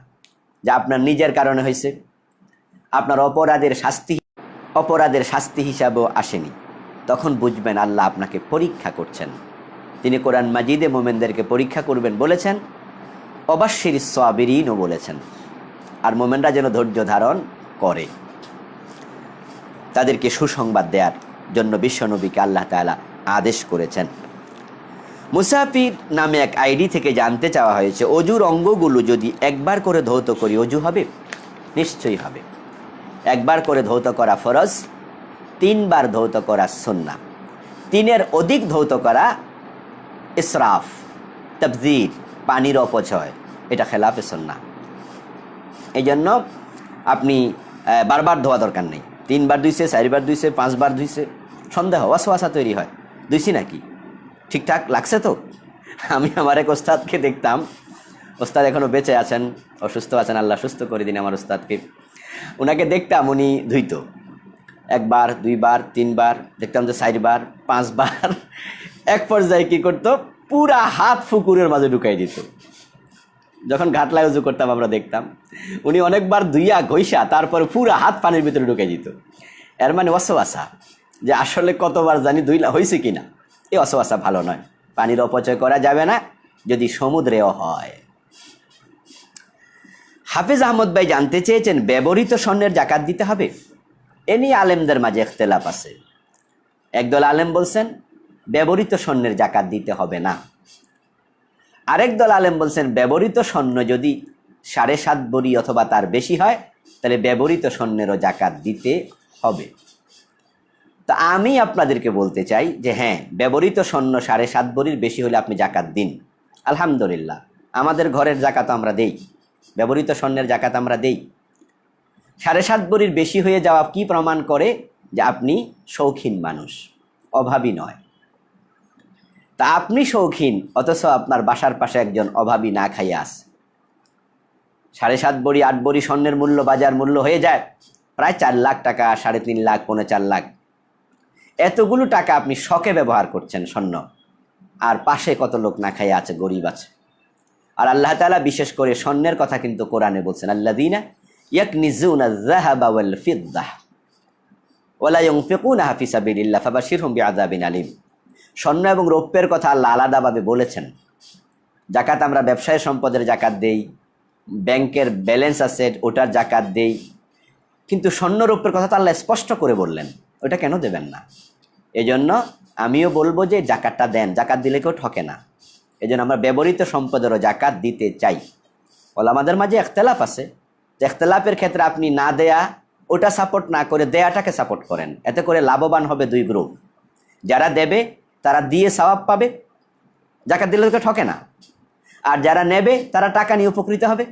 যে আপনার নিজের কারণে হয়েছে, আপনার অপরাধের শাস্তি হিসাবেও আসেনি। তখন বুঝবেন আল্লাহ আপনাকে পরীক্ষা করছেন। তিনি কোরআন মাজিদে মোমেনদেরকে পরীক্ষা করবেন বলেছেন, অবাশশির সাবিরিনও বলেছেন। আর মোমেনরা যেন ধৈর্য ধারণ করে, তাদেরকে সুসংবাদ দেওয়ার জন্য বিশ্বনবীকে আল্লাহ তাআলা আদেশ করেছেন। মুসাফির নামে এক আইডি থেকে জানতে চাওয়া হয়েছে, অজুর অঙ্গগুলো যদি একবার করে ধৌত করি অজু হবে? নিশ্চয়ই হবে। একবার করে ধৌত করা ফরজ, 3 বার ধৌত করা সুন্নাহ, 3-এর অধিক ধৌত করা ইসরাফ, তাবযীর, পানির অপচয়, এটা খেলাফে সুন্নাহ। এই জন্য আপনি বারবার ধোয়া দরকার নেই। 3 বার ধুইছে, 4 বার ধুইছে, 5 বার ধুইছে, সন্দেহ ওয়াসওয়াসা তৈরি হয়, ধুইছি নাকি, ঠিকঠাক লাগছে তো? আমি আমার এক ওস্তাদকে দেখতাম, ওস্তাদ এখনও বেঁচে আছেন, অসুস্থ আছেন, আল্লাহ সুস্থ করে দিন আমার ওস্তাদকে। ওনাকে দেখতাম উনি ধুইতো 1 বার, 2 বার, 3 বার, দেখতাম যে 4 বার, 5 বার। এক পর্যায়ে কী করতো, পুরা হাত পুকুরের মাঝে ঢুকাই দিত। যখন ঘাটলায় উজু করতাম আমরা দেখতাম উনি অনেকবার ধুইয়া ঘইসা তারপরে পুরা হাত পানির ভিতরে ঢুকাই দিত। এর মানে ওয়াসওয়াসা, যে আসলে কতবার জানি ধুইলা হয়েছে কিনা। এই ওয়াসওয়াসা ভালো নয়, পানির অপচয় করা যাবে না, যদি সমুদ্রেও হয়। হাফেজ আহমদ ভাই জানতে চেয়েছেন, ব্যবহৃত স্বর্ণের জাকাত দিতে হবে? এ নিয়ে আলেমদের মাঝে ইখতিলাফ আছে। একদল আলেম বলছেন ব্যবহৃত স্বর্ণের জাকাত দিতে হবে না, আরেক দল আলেম বলছেন ব্যবহৃত স্বর্ণ যদি 7.5 ভরি অথবা তার বেশি হয় তাহলে ব্যবহৃত স্বর্ণেরও জাকাত দিতে হবে। তো আমি আপনাদেরকে বলতে চাই যে হ্যাঁ, ব্যবহৃত স্বর্ণ 7.5 ভরির বেশি হলে আপনি জাকাত দিন। আলহামদুলিল্লাহ, আমাদের ঘরের জাকাত আমরা দেই, ব্যবহৃত স্বর্ণের জাকাত আমরা দেই। 7.5 ভরির বেশি হয়ে যাওয়া কি প্রমাণ করে? যে আপনি শৌখিন মানুষ, অভাবী নয়। তা আপনি শৌখিন, অথচ আপনার বাসার পাশে একজন অভাবী না খাইয়া আছে, 7.5 ভরি 8 ভরি স্বর্ণের মূল্য, বাজার মূল্য হয়ে যায় প্রায় 4 লাখ টাকা, 3.5 লাখ, 4.5 লাখ। এতগুলো টাকা আপনি শখে ব্যবহার করছেন স্বর্ণ, আর পাশে কত লোক না খাইয়া আছে, গরিব আছে। আর আল্লাহ তাআলা বিশেষ করে স্বর্ণের কথা কিন্তু কোরআনে বলছেন, আল্লাযীনা ইয়াকনিজুনা আয-যাহাবা ওয়াল ফিদ্দাহ ওয়া লা ইউনফিকুনাহা ফি সাবিলিল্লাহ ফাবাশশিরহুম বিআযাবিন আলীম। স্বর্ণ এবং রৌপ্যের কথা আল্লাহ আলাদাভাবে বলেছেন। জাকাত আমরা ব্যবসায় সম্পদের জাকাত দেই, ব্যাংকের ব্যালেন্স আছে ওটার জাকাত দেই, কিন্তু স্বর্ণ রৌপ্যের কথা তো আল্লাহ স্পষ্ট করে বললেন, ওটা কেন দেবেন না? এজন্য আমিও বলবো যে জাকাতটা দেন, জাকাত দিলে কেউ ঠকে না। এজন্য আমরা ব্যবহৃত সম্পদেরও জাকাত দিতে চাই। আমাদের মাঝে ইখতিলাফ আছে, যে ইখতিলাফের ক্ষেত্রে আপনি না দেয়া ওটা সাপোর্ট না করে দেয়াটাকে সাপোর্ট করেন, এতে করে লাভবান হবে 2 গ্রুপ। যারা দেবে তারা দিয়ে সওয়াব পাবে, জাকাত দিলে কেউ ঠকে না, আর যারা নেবে তারা টাকা নিয়ে উপকৃত হবে।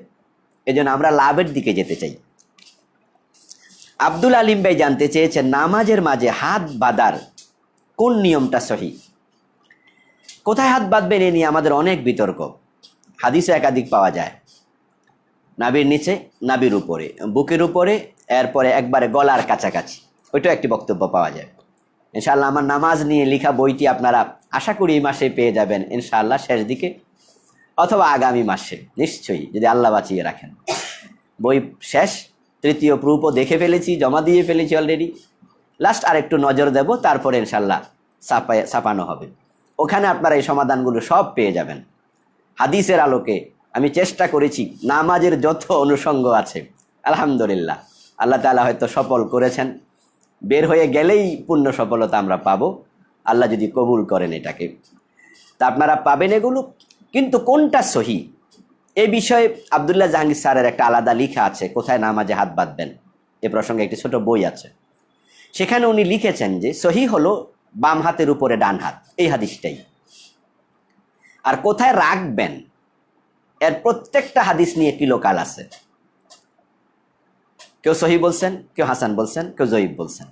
এজন্য আমরা লাভের দিকে যেতে চাই। আব্দুল আলিম ভাই জানতে চেয়েছেন, নামাজের মাঝে হাত বাঁধার কোন নিয়মটা সহি? কোথায় হাত বাঁধবেন এ নিয়ে আমাদের অনেক বিতর্ক। হাদিসে একাধিক পাওয়া যায়, নাভির নিচে, নাভির উপরে, বুকের উপরে, এরপরে একবারে গলার কাছাকাছি, ওইটাও একটি বক্তব্য পাওয়া যায়। ইনশাআল্লাহ আমার নামাজ নিয়ে লেখা বইটি আপনারা আশা করি এই মাসে পেয়ে যাবেন, ইনশাআল্লাহ শেষ দিকে অথবা আগামী মাসে, নিশ্চয়ই যদি আল্লাহ বাঁচিয়ে রাখেন। বই শেষ, 3য় প্রুফও দেখে ফেলেছি, জমা দিয়ে ফেলেছি অলরেডি। লাস্ট আর একটু নজর দেব, তারপরে ইনশাআল্লাহ ছাপানো হবে। ওখানে আপনারা এই সমাধানগুলো সব পেয়ে যাবেন। হাদিসের আলোকে আমি চেষ্টা করেছি, নামাজের যত অনুষঙ্গ আছে আলহামদুলিল্লাহ আল্লাহ তাআলা হয়তো সফল করেছেন, বের হয়ে গেলেই পূর্ণ সফলতা আমরা পাবো, আল্লাহ যদি কবুল করেন এটাকে, তা আপনারা পাবেন এগুলো। কিন্তু কোনটা সহি এই বিষয়ে আব্দুল্লাহ জাহাঙ্গীর স্যারের একটা আলাদা লেখা আছে, কোথায় নামাজে হাত বাঁধবেন এ প্রসঙ্গে একটি ছোট বই আছে। সেখানে উনি লিখেছেন যে সহি হলো বাম হাতের উপরে ডান হাত, এই হাদিসটাই। আর কোথায় রাখবেন এর প্রত্যেকটা হাদিস নিয়ে কিলোকাল আছে। কেউ সহি বলছেন, কেউ হাসান বলছেন, কেউ জয়ীফ বলছেন।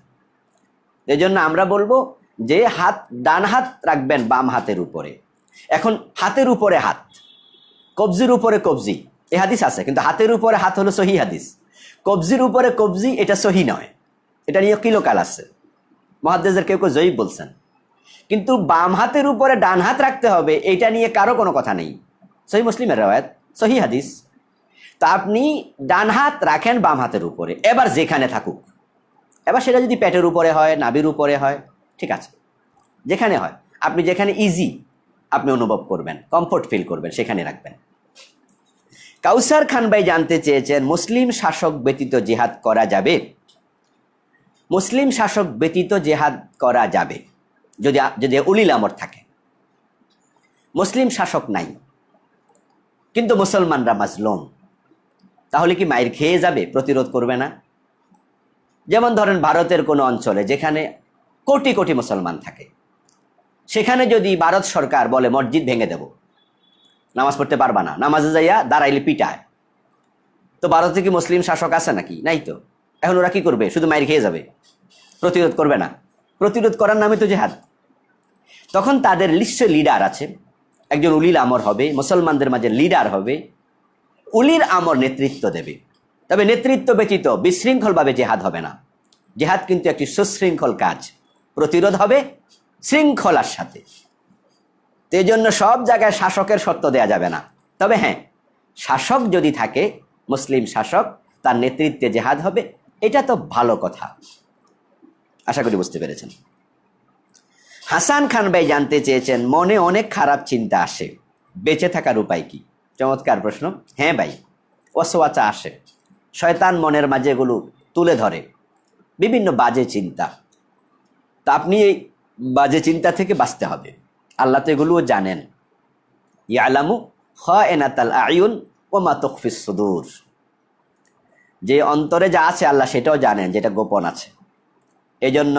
এই জন্য আমরা বলবো যে ডান হাত রাখবেন বাম হাতের উপরে। এখন হাতের উপরে হাত, কবজির উপরে কবজি, এই হাদিস আছে, কিন্তু হাতের উপরে হাত হলো সহি হাদিস। কবজির উপরে কবজি এটা সহি নয়, এটা নিয়ে কিলোকাল আছে। মুহাদ্দিসদের কেউ কেউ জয়ীফ বলছেন, কিন্তু বাম হাতের উপরে ডান হাত রাখতে হবে এটা নিয়ে কারো কোনো কথা নেই। সহি মুসলিমের রওয়ায়াত, সহি হাদিস। তা আপনি ডান হাত রাখেন বাম হাতের উপরে, এবার যেখানে থাকুক, এবার সেটা যদি পেটের উপরে হয়, নাভির উপরে হয়, ঠিক আছে, যেখানে হয়, আপনি যেখানে ইজি আপনি অনুভব করবেন, কমফোর্ট ফিল করবেন, সেখানে রাখবেন। কাউসার খান ভাই জানতে চেয়েছেন, মুসলিম শাসক ব্যতীত জিহাদ করা যাবে? মুসলিম শাসক ব্যতীত জিহাদ করা যাবে যদি উলিল আমর থাকে। মুসলিম শাসক নাই, কিন্তু মুসলমানরা মাজলুম, তাহলে কি মাইর খেয়ে যাবে, প্রতিরোধ করবে না? যেমন ধরেন ভারতের কোনো অঞ্চলে যেখানে কোটি কোটি মুসলমান থাকে, সেখানে যদি ভারত সরকার বলে মসজিদ ভেঙে দেব, নামাজ পড়তে পারবা না, নামাজে যাইয়া দাঁড়াইলে পিটায়, তো ভারতে কি মুসলিম শাসক আছে নাকি? নাই তো। এখন ওরা কি করবে? শুধু মাইর খেয়ে যাবে, প্রতিরোধ করবে না। প্রতিরোধ করার নামে তো জিহাদ। তখন তাদের নিশ্চয় লিডার আছে, একজন উলিল আমর হবে, মুসলমানদের মাঝে লিডার হবে, উলির আমর নেতৃত্ব দেবে। তবে নেতৃত্ব ব্যতীত বিশৃঙ্খলভাবে জেহাদ হবে না। জেহাদ কিন্তু একটি সুশৃঙ্খল কাজ, প্রতিরোধ হবে শৃঙ্খলার সাথে। এই জন্য সব জায়গায় শাসকের শর্ত দেয়া যাবে না। তবে হ্যাঁ, শাসক যদি থাকে, মুসলিম শাসক, তার নেতৃত্বে জেহাদ হবে, এটা তো ভালো কথা। আশা করি বুঝতে পেরেছেন। হাসান খান ভাই জানতে চেয়েছেন, মনে অনেক খারাপ চিন্তা আসে, বেঁচে থাকার উপায় কি? চমৎকার প্রশ্ন। হ্যাঁ ভাই, ওয়াসওয়াসা আসে, শয়তান মনের মাঝে এগুলো তুলে ধরে, বিভিন্ন বাজে চিন্তা। তা আপনি এই বাজে চিন্তা থেকে বাঁচতে হবে। আল্লাহ তো এগুলোও জানেন, ইয়ালামু খায়িনাতাল আয়ুন ওয়া মা তুখফিস সুদূর, যে অন্তরে যা আছে আল্লাহ সেটাও জানেন, যেটা গোপন আছে। এই জন্য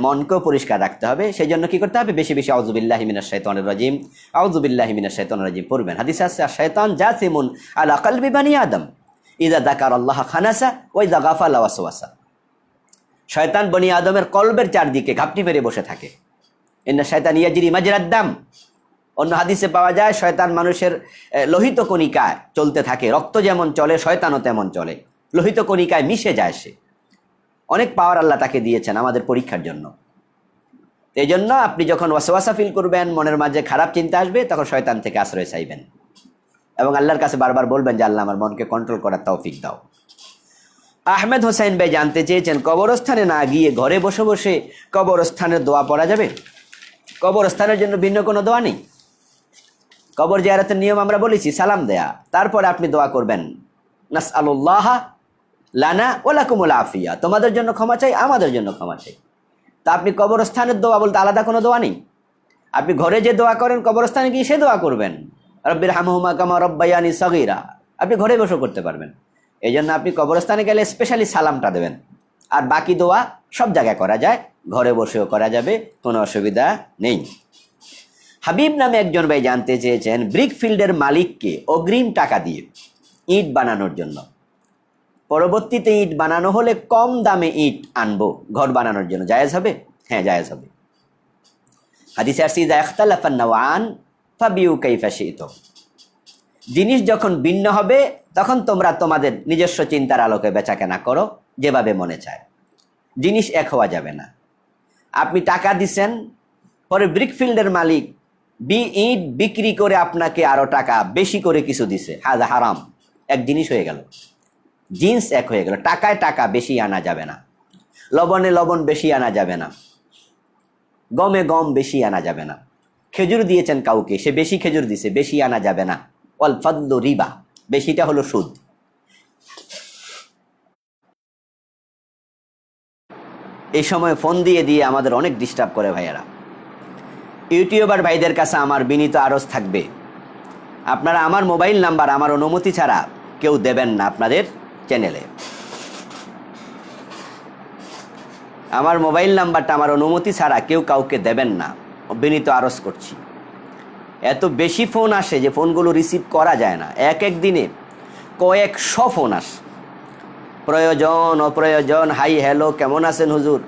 মনকেও পরিষ্কার রাখতে হবে। সেই জন্য কি করতে হবে? বেশি বেশি আউযুবিল্লাহি মিনাশ শাইতানির রাজিম, আউযুবিল্লাহি মিনাশ শাইতানির রাজিম পড়বেন। হাদিসে আছে, শায়তান জাসিমুন আলা কলবি বানি আদম ইযা যাকারাল্লাহ খানাসা ওয়া ইযা গাফালা ওয়াসওয়াসা। শয়তান বনি আদমের কলবের চারদিকে ঘাপটি মেরে বসে থাকে। ইন্না শাইতান ইয়াজরি মাজরাদ দাম অন্য হাদিসে পাওয়া যায় শয়তান মানুষের লোহিত কণিকায় চলতে থাকে, রক্ত যেমন চলে শয়তানও তেমন চলে, লোহিত কণিকায় মিশে যায় সে। অনেক পাওয়ার আল্লাহ তাকে দিয়েছেন আমাদের পরীক্ষার জন্য। এই জন্য আপনি যখন ওয়াসওয়াসা ফিল করবেন, মনের মাঝে খারাপ চিন্তা আসবে, তখন শয়তান থেকে আশ্রয় চাইবেন এবং আল্লাহর কাছে বারবার বলবেন যে আল্লাহ আমার মনকে কন্ট্রোল করার তৌফিক দাও। আহমেদ হোসেন ভাই জানতে চেয়েছেন, কবরস্থানে না গিয়ে ঘরে বসে বসে কবরস্থানের দোয়া পড়া যাবে? কবরস্থানের জন্য ভিন্ন কোনো দোয়া নেই। কবর জিয়ারতের নিয়ম আমরা বলেছি সালাম দেয়া, তারপরে আপনি দোয়া করবেন নাসআলুল্লাহ লানা ওয়া লাকুমুল আফিয়া, তোমাদের জন্য ক্ষমা চাই, আমাদের জন্য ক্ষমা চাই। তা আপনি কবরস্থানের দোয়া বলতে আলাদা কোনো দোয়া নেই। আপনি ঘরে যে দোয়া করেন কবরস্থানে গিয়ে সে দোয়া করবেন, রব্বির হামহুমা কামা রব্বায়ানি সগীরা, আপনি ঘরে বসে করতে পারবেন। এই জন্য আপনি কবরস্থানে গেলে স্পেশালি সালামটা দেবেন। আর বাকি দোয়া সব জায়গায় করা যায়, ঘরে বসেও করা যাবে, কোনো অসুবিধা নেই। হাবিব নামে একজন ভাই জানতে চেয়েছেন, ব্রিক ফিল্ডের মালিককে অগ্রিম টাকা দিয়ে ইট বানানোর জন্য, পরবর্তীতে ইট বানানো হলে কম দামে ইট আনবো ঘর বানানোর জন্য, জায়েজ হবে? হ্যাঁ, জায়েজ হবে। হাদিসে আসছে ইযা ইখতালাফান নাওয়ান ফাবিউ কাইফা শি'তুম, জিনিস যখন ভিন্ন হবে তখন তোমরা তোমাদের নিজস্ব চিন্তার আলোকে বেচাকেনা করো যেভাবে মনে চায়, জিনিস এক হওয়া যাবে না। আপনি টাকা দিছেন, পরে ব্রিকফিল্ডের মালিক ইট বিক্রি করে আপনাকে আরো টাকা বেশি করে কিছু দিছে, হাজা হারাম, এক জিনিস হয়ে গেল, জিন্স এক হয়ে গেল। টাকায় টাকা বেশি আনা যাবে না, লবণে লবণ বেশি আনা যাবে না, গমে গম বেশি আনা যাবে না। খেজুর দিয়েছেন কাউকে, সে বেশি খেজুর দিছে, বেশি আনা যাবে না। ওয়াল ফাদলু রিবা, বেশিটা হলো সুদ। এই সময় ফোন দিয়ে দিয়ে আমাদের অনেক ডিস্টার্ব করে ভাইয়েরা। ইউটিউবার ভাইদের কাছে আমার বিনীত আরজ থাকবে, আপনারা আমার মোবাইল নাম্বার আমার অনুমতি ছাড়া কেউ দেবেন না আপনাদের চ্যানেলে। আমার মোবাইল নাম্বারটা আমার অনুমতি ছাড়া কেউ কাউকে দেবেন না, বিনীত আরজ করছি। এত বেশি ফোন আসে যে ফোনগুলো রিসিভ করা যায় না, এক এক দিনে কয়েকশো ফোন আসে, প্রয়োজন অপ্রয়োজন, হাই হ্যালো কেমন আছেন হুজুর,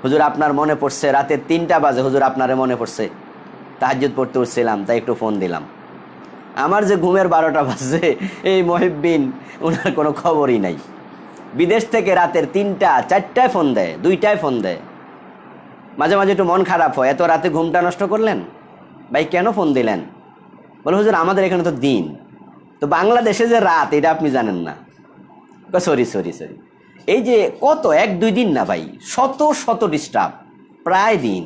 হুজুর আপনার মনে পড়ছে, রাতে 3টা বাজে হুজুর আপনারে মনে পড়ছে, তাহাজ্জুদ পড়তে উঠছিলাম তাই একটু ফোন দিলাম। আমার যে ঘুমের 12টা বাজে, এই মহিব্বিন ওনার কোনো খবরই নাই। বিদেশ থেকে রাতের 3টা 4টায় ফোন দেয়, 2টায় ফোন দেয়। মাঝে মাঝে একটু মন খারাপ হয়, এত রাতে ঘুমটা নষ্ট করলেন ভাই, কেন ফোন দিলেন? বলে হুজুর আমাদের এখানে তো দিন, তো বাংলাদেশে যে রাত এটা আপনি জানেন না। সরি সরি সরি, এই যে কত 1-2 দিন না ভাই, শত শত ডিস্টার্ব, প্রায় দিন।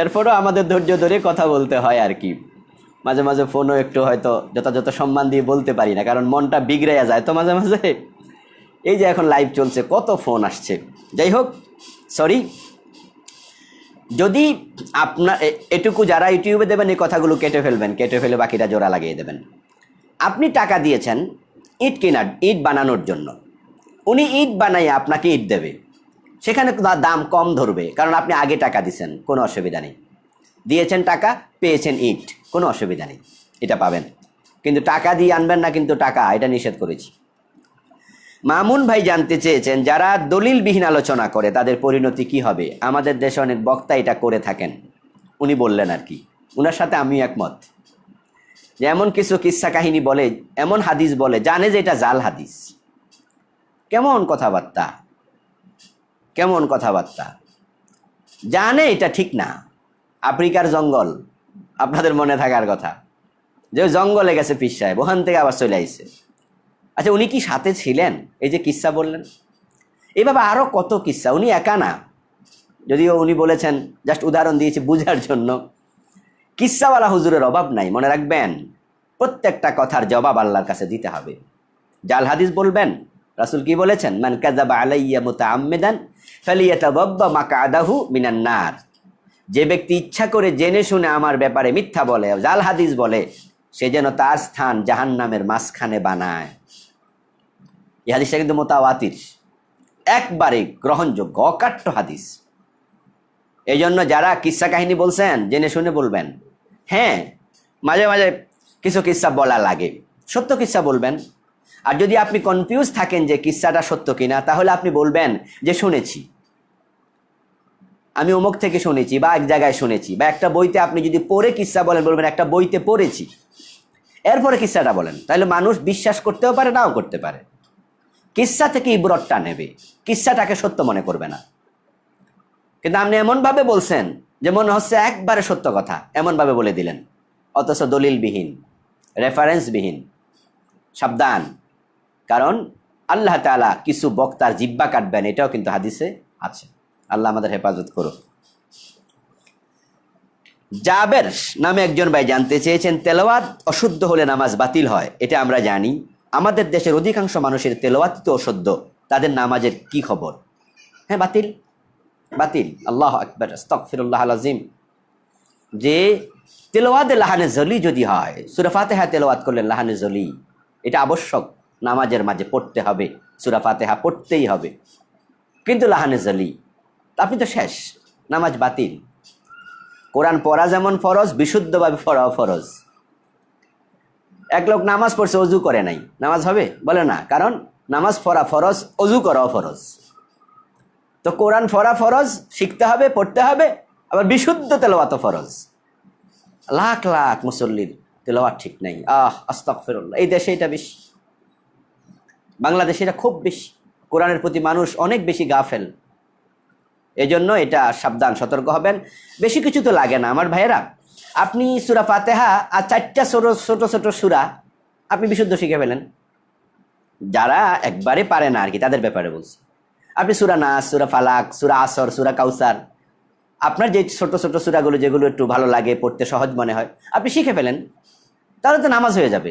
এরপরও আমাদের ধৈর্য ধরে কথা বলতে হয় আর কি। মাঝে মাঝে ফোনও একটু হয়তো যথাযথ সম্মান দিয়ে বলতে পারি না, কারণ মনটা বিগড়াইয়া যায় তো মাঝে মাঝে। এই যে এখন লাইভ চলছে, কত ফোন আসছে, যাই হোক সরি। যদি আপনার এটুকু যারা ইউটিউবে দেবেন এই কথাগুলো কেটে ফেলবেন, কেটে ফেলে বাকিটা জোড়া লাগিয়ে দেবেন। আপনি টাকা দিয়েছেন ইট বানানোর জন্য, উনি ইট বানাইয়া আপনাকে ইট দেবে, সেখানে দাম কম ধরবে, কারণ আপনি আগে টাকা দিয়েছেন, কোনো অসুবিধা নেই। দিয়েছেন টাকা, পেয়েছেন ইট, কোনো অসুবিধা নেই, এটা পাবেন। কিন্তু টাকা দিয়ে আনবেন না, কিন্তু টাকা এটা নিষেধ করেছি। মামুন ভাই জানতে চেয়েছেন, যারা দলিলবিহীন আলোচনা করে তাদের পরিণতি কি হবে? আমাদের দেশে অনেক বক্তা এটা করে থাকেন, উনি বললেন আর কি, উনার সাথে আমি একমত। যে এমন কিছু কিস্সা কাহিনী বলে, এমন হাদিস বলে, জানে যে এটা জাল হাদিস। কেমন কথাবার্তা, কেমন কথাবার্তা, জানে এটা ঠিক না। আফ্রিকার জঙ্গল, আপনাদের মনে থাকার কথা, যে জঙ্গলে গেছে পীর সাহেব, ওখান থেকে আবার চলে আইছে। আচ্ছা উনি কি সাথে ছিলেন? এই যে কিস্সা বললেন, এইভাবে আরো কত কিস্সা, উনি একা না, যদিও উনি বলেছেন, জাস্ট উদাহরণ দিয়েছি বুঝার জন্য। কিস্সাওয়ালা হুজুরের অভাব নাই, মনে রাখবেন প্রত্যেকটা কথার জবাব আল্লাহর কাছে দিতে হবে। জাল হাদিস বলবেন, রাসূল কি বলেছেন? মান কাযাবা আলাইয়া মুতাআম্মিদান ফালিয়াতাবাব্বা মাকআদাহু মিনান নার। যে ব্যক্তি ইচ্ছা করে জেনে শুনে আমার ব্যাপারে মিথ্যা বলে, জাল হাদিস বলে, সে যেন তার স্থান জাহান্নামের মাঝখানে বানায়। এই হাদিসটা কিন্তু মুতাওয়াতির, একবারে গ্রহণযোগ্য, অকাট্য হাদিস। এই জন্য যারা কিস্সা কাহিনী বলছেন জেনে শুনে বলবেন। হ্যাঁ, মাঝে মাঝে কিছু কিস্সা বলা লাগে, সত্য কিস্সা বলবেন। আর যদি আপনি কনফিউজ থাকেন যে কিস্সাটা সত্য কিনা, তাহলে আপনি বলবেন যে শুনেছি। আমি অমুক থেকে শুনেছি বা এক জায়গায় শুনেছি, বা একটা বইতে আপনি যদি পড়ে কিসসা বলেন, বলবেন একটা বইতে পড়েছি, এরপরে কিসসাটা বলেন, তাহলে মানুষ বিশ্বাস করতেও পারে, নাও করতে পারে। কিসসা থেকে ইবরতটা নেবে, কিসসাটাকে সত্য মনে করবে না। কিন্তু আপনি এমনভাবে বলছেন যে মনে হচ্ছে একবারে সত্য কথা, এমনভাবে বলে দিলেন, অথচ দলিলবিহীন, রেফারেন্সবিহীন। সাবধান, কারণ আল্লাহ তাআলা কিছু বক্তার জিব্বা কাটবেন, এটাও কিন্তু হাদিসে আছে। আল্লাহ আমাদের হেফাজত করুক। জাবের নামে একজন ভাই জানতে চেয়েছেন, তেলাওয়াত অশুদ্ধ হলে নামাজ বাতিল হয়, এটা আমরা জানি। আমাদের দেশের অধিকাংশ মানুষের তেলাওয়াত তো অশুদ্ধ, তাদের নামাজের কি খবর? হ্যাঁ, বাতিল, বাতিল। আল্লাহ আকবার, আস্তাগফিরুল্লাহ আল আযীম। যে তেলাওয়াতে লাহানে জলি যদি হয়, সূরা ফাতিহা তেলাওয়াত করলে লাহানে জলি, এটা আবশ্যক, নামাজের মাঝে পড়তে হবে, সূরা ফাতিহা পড়তেই হবে। কিন্তু লাহানে জলি, আপনি তো শেষ, নামাজ বাতিল। কোরআন পড়া যেমন ফরজ, বিশুদ্ধভাবে পড়াও ফরজ। এক লোক নামাজ পড়ছে, অজু করে নাই, নামাজ হবে? বলে না, কারণ নামাজ পড়া ফরজ, অজু করাও ফরজ। তো কোরআন পড়া ফরজ, শিখতে হবে, পড়তে হবে, আবার বিশুদ্ধ তেলাওয়াত ফরজ। লাখ লাখ মুসল্লির তেলাওয়াত ঠিক নাই। আস্তাগফিরুল্লাহ। এই দেশে এটা বেশি, বাংলাদেশে এটা খুব বেশি। কোরআনের প্রতি মানুষ অনেক বেশি গাফেল। এই জন্য এটা সাবধান, সতর্ক হবেন। বেশি কিছু তো লাগে না আমার ভাইয়েরা, আপনি সূরা ফাতিহা আর 4টা ছোট ছোট সূরা আপনি বিশুদ্ধ শিখে ফেলেন। যারা একবারে পারে না আর কি, তাদের ব্যাপারে বলছি। আপনি সূরা নাস, সূরা ফালাক, সূরা আসর, সূরা কাউসার, আপনার যে ছোট ছোট সূরাগুলো যেগুলো একটু ভালো লাগে, পড়তে সহজ মনে হয়, আপনি শিখে ফেলেন, তাহলে তো নামাজ হয়ে যাবে।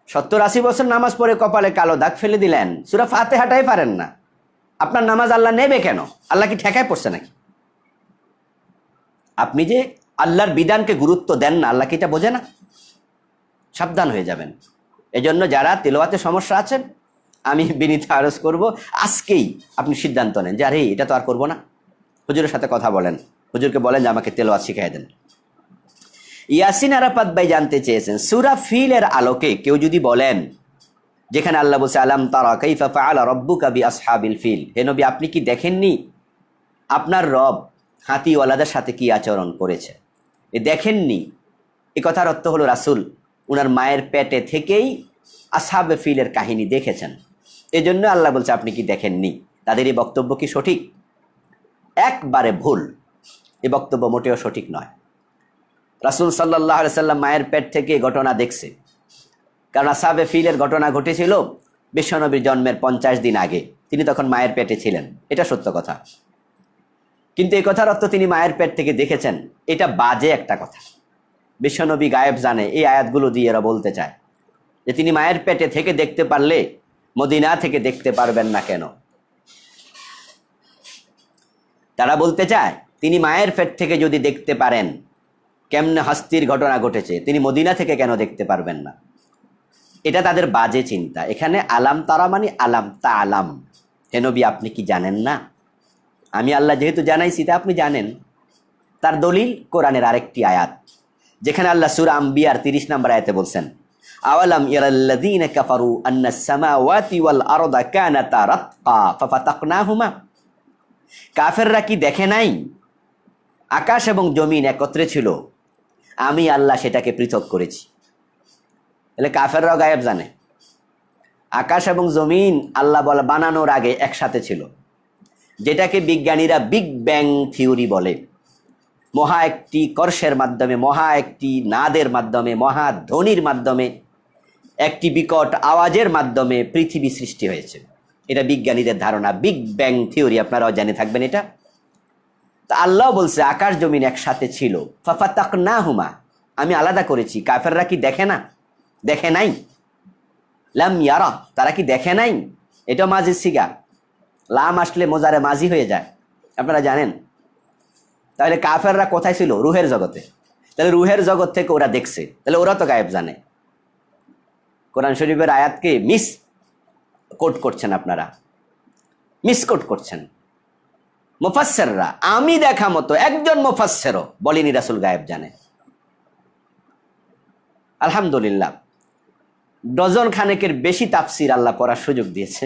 70-80 বছর নামাজ পড়ে কপালে কালো দাগ ফেলে দিলেন, সূরা ফাতিহাটাই পারেন না, আপনার নামাজ আল্লাহ নেবে কেন? আল্লাহ কি ঠেকায় পড়ছে নাকি? আপনি যে আল্লাহর বিধানকে গুরুত্ব দেন না, আল্লাহ কি এটা বোঝে না? সাবধান হয়ে যাবেন। এজন্য যারা তেলাওয়াতে সমস্যা আছেন, আমি বিনীত আরজ করব, আজকেই আপনি সিদ্ধান্ত নেন যে আরে এটা তো আর করবো না। হুজুরের সাথে কথা বলেন, হুজুরকে বলেন যে আমাকে তেলাওয়াত শিখিয়ে দেন। ইয়াসিন আরাফাত ভাই জানতে চেয়েছেন, সূরা ফিলের আলোকে কেউ যদি বলেন, যেখানে আল্লাহ বলছে আলাম তারা কাইফা ফাআলা রাব্বুকা বিআসহাবিল ফিল, হে নবী আপনি কি দেখেননি আপনার রব হাতিওয়ালাদের সাথে কি আচরণ করেছে? এ দেখেননি, এ কথার অর্থ হলো রাসূল উনার মায়ের পেটে থেকেই আসহাবে ফিলের কাহিনী দেখেছেন। এজন্য আল্লাহ বলছে আপনি কি দেখেননি। তাদের এই বক্তব্য কি সঠিক? একবারে ভুল, এই বক্তব্য মোটেও সঠিক নয়। রাসূল সাল্লাল্লাহু আলাইহি সাল্লাম মায়ের পেট থেকে ঘটনা দেখছে, কারণ আসহাবে ফিলের ঘটনা ঘটেছিল বিশ্বনবীর জন্মের 50 দিন আগে, তিনি তখন মায়ের পেটে ছিলেন, এটা সত্য কথা। কিন্তু এই কথার অর্থ তিনি মায়ের পেট থেকে দেখেছেন, এটা বাজে একটা কথা। বিশ্বনবী গায়েব জানে, এই আয়াতগুলো দিয়ে এরা বলতে চায় যে তিনি মায়ের পেটে থেকে দেখতে পারলে মদিনা থেকে দেখতে পারবেন না কেন? তারা বলতে চায় তিনি মায়ের পেট থেকে যদি দেখতে পারেন, কেমনে হস্তির ঘটনা ঘটেছে, তিনি মদিনা থেকে কেন দেখতে পারবেন না? এটা তাদের বাজে চিন্তা। এখানে আলাম তারা মানে আলাম তা আলাম, হে নবী আপনি কি জানেন না? আমি আল্লাহ যেহেতু জানাইছি তা আপনি জানেন। তার দলিল কোরআনের আরেকটি আয়াত, যেখানে আল্লাহ সূরা আম্বিয়ার 30 নম্বর আয়াতে বলছেন, আওয়ালাম ইয়ারাল্লাযীনা কাফারু আন্নাস সামাওয়াতি ওয়াল আরদা কানাতা রাতকা ফাফাতাকনাহুমা, কাফেররা কি দেখে নাই আকাশ এবং জমিন একত্রে ছিল, আমি আল্লাহ সেটাকে পৃথক করেছি। তাহলে কাফেররাও গায়েব জানে, আকাশ এবং জমিন আল্লাহ বলে বানানোর আগে একসাথে ছিল, যেটাকে বিজ্ঞানীরা বিগ ব্যাং থিওরি বলে। মহা একটি কর্ষের মাধ্যমে, মহা একটি নাদের মাধ্যমে, মহা ধ্বনির মাধ্যমে, একটি বিকট আওয়াজের মাধ্যমে পৃথিবী সৃষ্টি হয়েছে। এটা বিজ্ঞানীদের ধারণা, বিগ ব্যাং থিওরি, আপনারাও জেনে থাকবেন এটা। তা আল্লাহ বলছে আকাশ জমিন একসাথে ছিল, ফাফাতাকনাহুমা, আমি আলাদা করেছি। কাফেররা কি দেখে না? দেখে নাই? লাম ইয়ারা, তারা কি দেখে নাই? এটা মাজি সিগা, লাম আসলে মোজারে মাজি হয়ে যায়, আপনারা জানেন। তাহলে কাফেররা কোথায় ছিল? রুহের জগতে। তাহলে রুহের জগৎ থেকে ওরা দেখছে, তাহলে ওরা তো গায়েব জানে। কোরআন শরীফের আয়াতকে মিস কোট করছেন আপনারা, মিস কোট করছেন। মুফাসসিররা, আমি দেখা মতো একজন মুফাসসিরও বলেনি রাসূল গায়েব জানে। আলহামদুলিল্লাহ, ডজন খানেকের বেশি তাফসির আল্লাহ পড়ার সুযোগ দিয়েছে,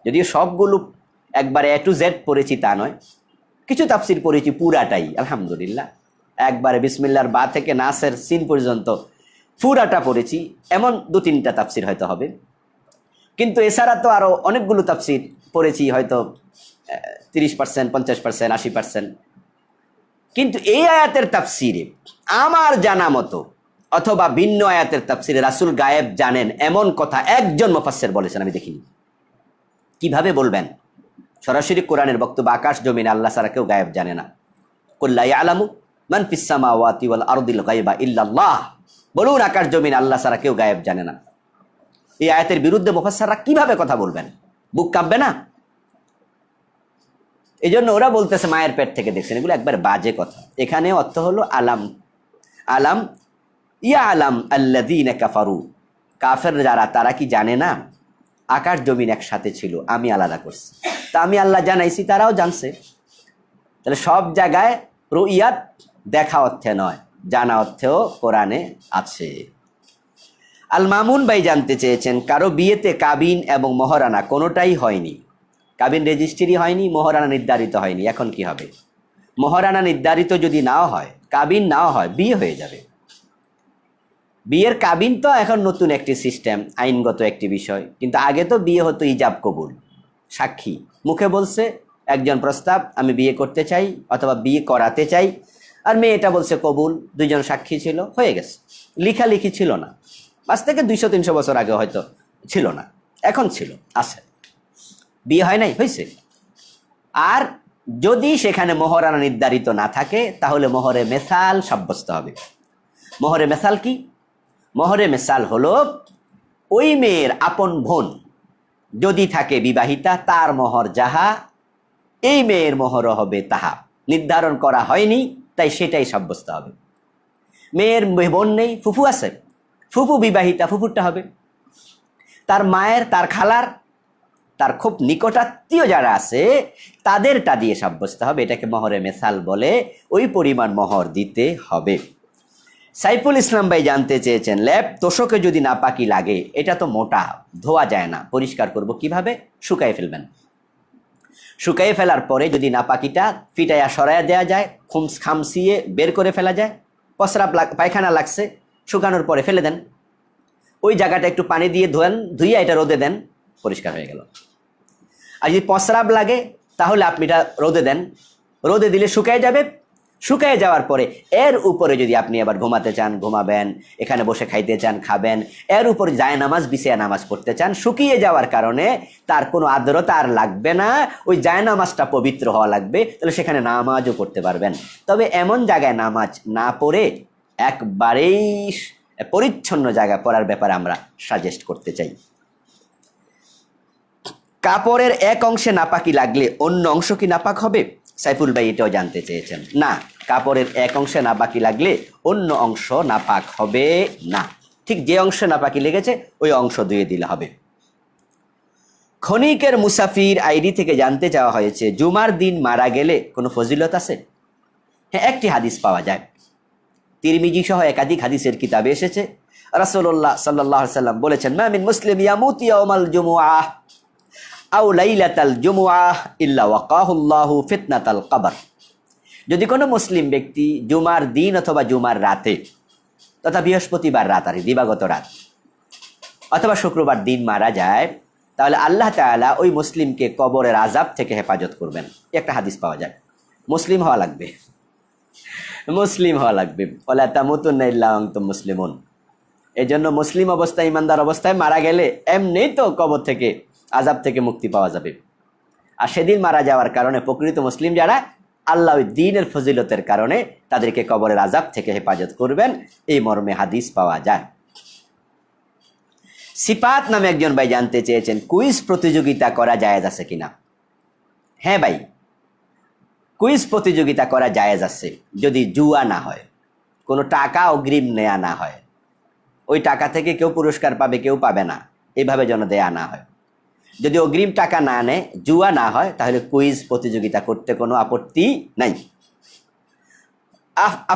যদিও সবগুলো একবারে A to Z পড়েছি তা নয়। কিছু তাফসির পড়েছি পুরাটাই, আলহামদুলিল্লাহ, একবারে বিসমিল্লাহর বা থেকে নাসের সিন পর্যন্ত পুরাটা পড়েছি, এমন 2-3টা তাফসির হয়তো হবে। কিন্তু এছাড়া তো আরো অনেকগুলো তাফসির পড়েছি, হয়তো 30%, 50%, 80%। কিন্তু এই আয়াতের তাফসিরে আমার জানা মতো অথবা ভিন্ন আয়াতের তাফসিরে রাসূল গায়েব জানেন এমন কথা একজন মুফাসসির বলেছেন আমি দেখিনি। কিভাবে বলবেন? সরাসরি কোরআনের বক্তব্য, আকাশ জমিন আল্লাহ ছাড়া কেউ গায়েব জানে না। কুল লা ইয়ালামু মান ফিস সামাওয়াতি ওয়াল আরদিল গায়বা ইল্লাল্লাহ। বলুন আকাশ জমিন আল্লাহ ছাড়া কেউ গায়েব জানে না। এই আয়াতের বিরুদ্ধে মুফাসসিররা কিভাবে কথা বলবেন? বুক কাঁপবে না? এই জন্য ওরা বলতেছে মায়ের পেট থেকে দেখছেন, এগুলো একবার বাজে কথা। এখানে অর্থ হলো আলাম আলাম ইয়া আলাম আল্লাযীনা কাফারু, কাফের যারা তারা কি জানে না আকাশ জমিন একসাথে ছিল, আমি আলাদা করছি, তা আমি আল্লাহ জানাইছি, তারাও জানছে। তাহলে সব জায়গায় রুইয়াত দেখা অর্থে নয়, জানা অর্থেও কোরআনে আছে। আল মামুন ভাই জানতে চেয়েছেন, কারো বিয়েতে কাবিন এবং মহরানা কোনোটাই হয়নি, কাবিন রেজিস্ট্রি হয়নি, মহরানা নির্ধারিত হয়নি, এখন কি হবে? মহরানা নির্ধারিত যদি নাও হয়, কাবিন নাও হয়, বিয়ে হয়ে যাবে। বিয়ের কাবিন তো এখন নতুন একটি সিস্টেম, আইনগত একটি বিষয়, কিন্তু আগে তো বিয়ে হতো ইজাব কবুল, সাক্ষী মুখে বলছে একজন প্রস্তাব আমি বিয়ে করতে চাই অথবা বিয়ে করাতে চাই, আর মেয়েটা বলছে কবুল, দুইজন সাক্ষী ছিল, হয়ে গেছে। লিখালিখি ছিল না, আজ থেকে 200-300 বছর আগে হয়তো ছিল না, এখন ছিল, আছে। বিয়ে হয় নাই, হয়েছে। আর যদি সেখানে মহরানা নির্ধারিত না থাকে তাহলে মোহরে মেসাল সাব্যস্ত হবে। মোহরে মেসাল কি? মোহরে মেসাল হলো ওই মেয়ের আপন বোন যদি থাকে বিবাহিতা, তার মোহর যাহা, এই মেয়ের মোহরও হবে তাহা। নির্ধারণ করা হয়নি, তাই সেটাই সাব্যস্ত হবে। মেয়ের বোন নেই, ফুফু আছে, ফুফু বিবাহিতা, ফুফুরটা হবে। তার মায়ের, তার খালার, তার খুব নিকটাত্মীয় যারা আছে তাদেরটা দিয়ে সাব্যস্ত হবে। এটাকে মোহরে মেসাল বলে, ওই পরিমাণ মোহর দিতে হবে। সাইফুল ইসলাম ভাই জানতে চেয়েছেন, ল্যাপ তোষকে যদি নাপাকি লাগে, এটা তো মোটা, ধোয়া যায় না, পরিষ্কার করব কিভাবে? শুকাই ফেলবেন। শুকাই ফেলার পরে যদি নাপাকিটা ফিটাইয়া সরাইয়া দেওয়া যায়, খামসিয়ে বের করে ফেলা যায়, পসরা পায়খানা লাগছে, শুকানোর পরে ফেলে দেন, ওই জায়গাটা একটু পানি দিয়ে ধোয়েন, ধুইয়া এটা রোদে দেন, পরিষ্কার হয়ে গেল। আর যদি পসরাব লাগে তাহলে আপনি এটা রোদে দেন, রোদে দিলে শুকায় যাবে। শুকায় যাওয়ার পরে এর উপরে যদি আপনি আবার ঘুমাতে চান ঘুমাবেন, এখানে বসে খাইতে চান খাবেন, এর উপরে যায় নামাজ বিছিয়ে নামাজ পড়তে চান, শুকিয়ে যাওয়ার কারণে তার কোনো আর্দ্রতা আর লাগবে না, ওই যায় নামাজটা পবিত্র হওয়া লাগবে, তাহলে সেখানে নামাজও পড়তে পারবেন। তবে এমন জায়গায় নামাজ না পড়ে একবারেই পরিচ্ছন্ন জায়গা পড়ার ব্যাপারে আমরা সাজেস্ট করতে চাই। কাপড়ের এক অংশে নাপাকি লাগলে অন্য অংশ কি নাপাক হবে? সাইফুল ভাই এটাও জানতে চেয়েছেন। না, কাপড়ের এক অংশে নাপাকি লাগলে অন্য অংশ নাপাক হবে না, ঠিক যে অংশে নাপাকি লেগেছে ওই অংশ ধুয়ে দিলে হবে। ক্ষণিকের মুসাফির আইডি থেকে জানতে চাওয়া হয়েছে, জুমার দিন মারা গেলে কোনো ফজিলত আছে? হ্যাঁ, একটি হাদিস পাওয়া যায়, তিরমিজি সহ একাধিক হাদিসের কিতাবে এসেছে। রাসূলুল্লাহ সাল্লাল্লাহু আলাইহি সাল্লাম বলেছেন, মা মিন মুসলিম ইয়ামুতু ইয়াউমাল জুমুআহ আও লাইলাতাল জুমুআহ ইল্লা ওয়াকাহুল্লাহু ফিতনাতাল কবর। যদি কোনো মুসলিম ব্যক্তি জুমার দিন অথবা জুমার রাতে তথা বৃহস্পতিবার রাত আর দিবাগত রাত অথবা শুক্রবার দিন মারা যায়, তাহলে আল্লাহ তাআলা ওই মুসলিমকে কবরের আযাব থেকে হেফাজত করবেন। একটা হাদিস পাওয়া যায়। মুসলিম হওয়া লাগবে, মুসলিম হওয়া লাগবে। ওয়ালা তামুতুন্না ইল্লা ওয়া আনতুম মুসলিমুন। এই জন্য মুসলিম অবস্থায়, ইমানদার অবস্থায় মারা গেলে এমনিই তো কবর থেকে আযাব থেকে মুক্তি পাওয়া যাবে। আর সেদিন মারা যাওয়ার কারণে প্রকৃত মুসলিম যারা, আল্লাহ ওই দ্বীনের ফজিলতের কারণে তাদেরকে কবরের আযাব থেকে হেফাজত করবেন, এই মর্মে হাদিস পাওয়া যায়। সিফাত নামে একজন ভাই জানতে চেয়েছেন, কুইজ প্রতিযোগিতা করা জায়েজ আছে কিনা? হ্যাঁ ভাই, কুইজ প্রতিযোগিতা করা জায়েজ আছে, যদি জুয়া না হয়, কোনো টাকা অগ্রিম নেয়া না হয়, ওই টাকা থেকে কেউ পুরস্কার পাবে কেউ পাবে না, এইভাবে যেন দেয়া না হয়। যদি অগ্রিম টাকা না নেয়, জুয়া না হয়, তাহলে কুইজ প্রতিযোগিতা করতে কোনো আপত্তি নাই।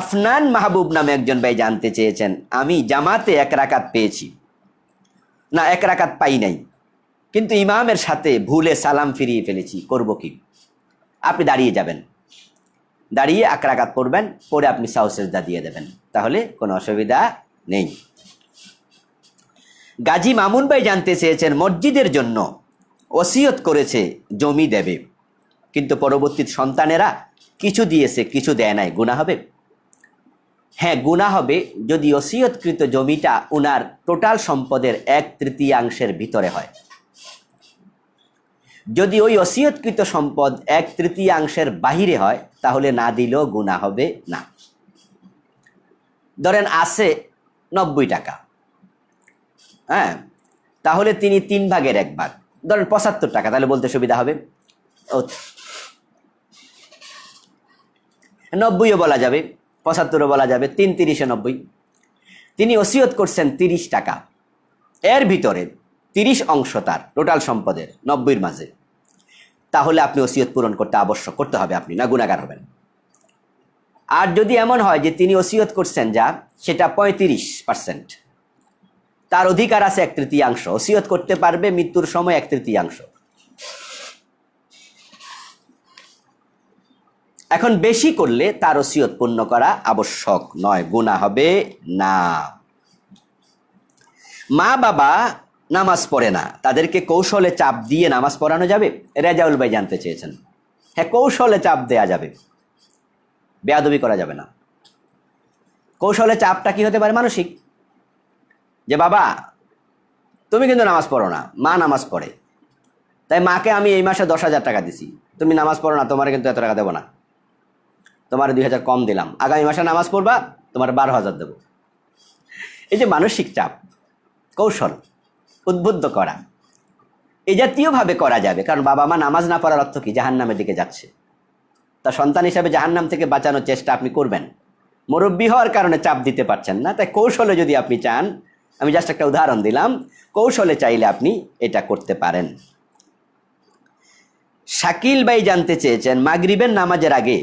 আফনান মাহবুব নামে একজন ভাই জানতে চেয়েছেন, আমি জামাতে 1 রাকাত পেয়েছি, না 1 রাকাত পাই নাই, কিন্তু ইমামের সাথে ভুলে সালাম ফিরিয়ে ফেলেছি, করব কি? আপনি দাঁড়িয়ে যাবেন, দাঁড়িয়ে 1 রাকাত পড়বেন, পরে আপনি সাহু সেজদা দিয়ে দেবেন, তাহলে কোনো অসুবিধা নেই। গাজী মামুন ভাই জানতে চেয়েছেন, মসজিদের জন্য ওসিয়ত করেছে জমি দেবে, কিন্তু পরবর্তী সন্তানেরা কিছু দিয়েছে কিছু দেয় নাই, গুনাহ হবে? হ্যাঁ, গুনাহ হবে যদি ওসিয়তকৃত জমিটা উনার টোটাল সম্পদের 1/3 ভিতরে হয়। যদি ওই ওসিয়তকৃত সম্পদ 1/3 বাহিরে হয় তাহলে না দিলেও গুনাহ হবে না। ধরেন আছে 90 টাকা, হ্যাঁ, তাহলে তিনি 3 ভাগের 1 ভাগ, ধরেন 75 টাকা, তাহলে বলতে সুবিধা হবে। 90ও বলা যাবে, 75ও বলা যাবে, 3 3 90। তিনি ওসিয়ত করছেন 30 টাকা, এর ভিতরে 30 অংশ তার টোটাল সম্পদের 90-র মাঝে, তাহলে আপনি ওসিয়ত পূরণ করতে হবে, আপনি না গুনাহগার হবেন। আর যদি এমন হয় যে তিনি ওসিয়ত করছেন যা সেটা 35%, তার অধিকার আছে 1/3, ওসিয়ত করতে পারবে মৃত্যুর সময় 1/3। এখন বেশি করলে তার ওসিয়ত পূর্ণ করা আবশ্যক নয়, গুনাহ হবে না। মা বাবা নামাজ পড়ে না, তাদেরকে কৌশলে চাপ দিয়ে নামাজ পড়ানো যাবে? রেজাউল ভাই জানতে চেয়েছেন। হ্যাঁ, কৌশলে চাপ দেয়া যাবে, বেয়াদবি করা যাবে না। কৌশলে চাপটা কি হতে পারে? মানসিক, যে বাবা তুমি কিন্তু নামাজ পড়ো না, মা নামাজ পড়ে, তাই মাকে আমি এই মাসে 10,000 টাকা দিছি, তুমি নামাজ পড়ো না, তোমার কিন্তু এত টাকা দেবো না, তোমার 2,000 কম দিলাম, আগামী মাসে নামাজ পড়বা, তোমার 12,000 দেবো। এই যে মানসিক চাপ, কৌশল, উদ্বুদ্ধ করা, এই জাতীয়ভাবে করা যাবে। কারণ বাবা মা নামাজ না পড়ার অর্থ কি? জাহান্নামের দিকে যাচ্ছে। তা সন্তান হিসাবে জাহান্নাম থেকে বাঁচানোর চেষ্টা আপনি করবেন। মুরব্বি হওয়ার কারণে চাপ দিতে পারছেন না, তাই কৌশলে যদি আপনি চান, আমি জাস্ট একটা উদাহরণ দিলাম, কৌশলে চাইলে আপনি এটা করতে পারেন। শাকিল ভাই জানতে চেয়েছেন, মাগরিবের নামাজের আগে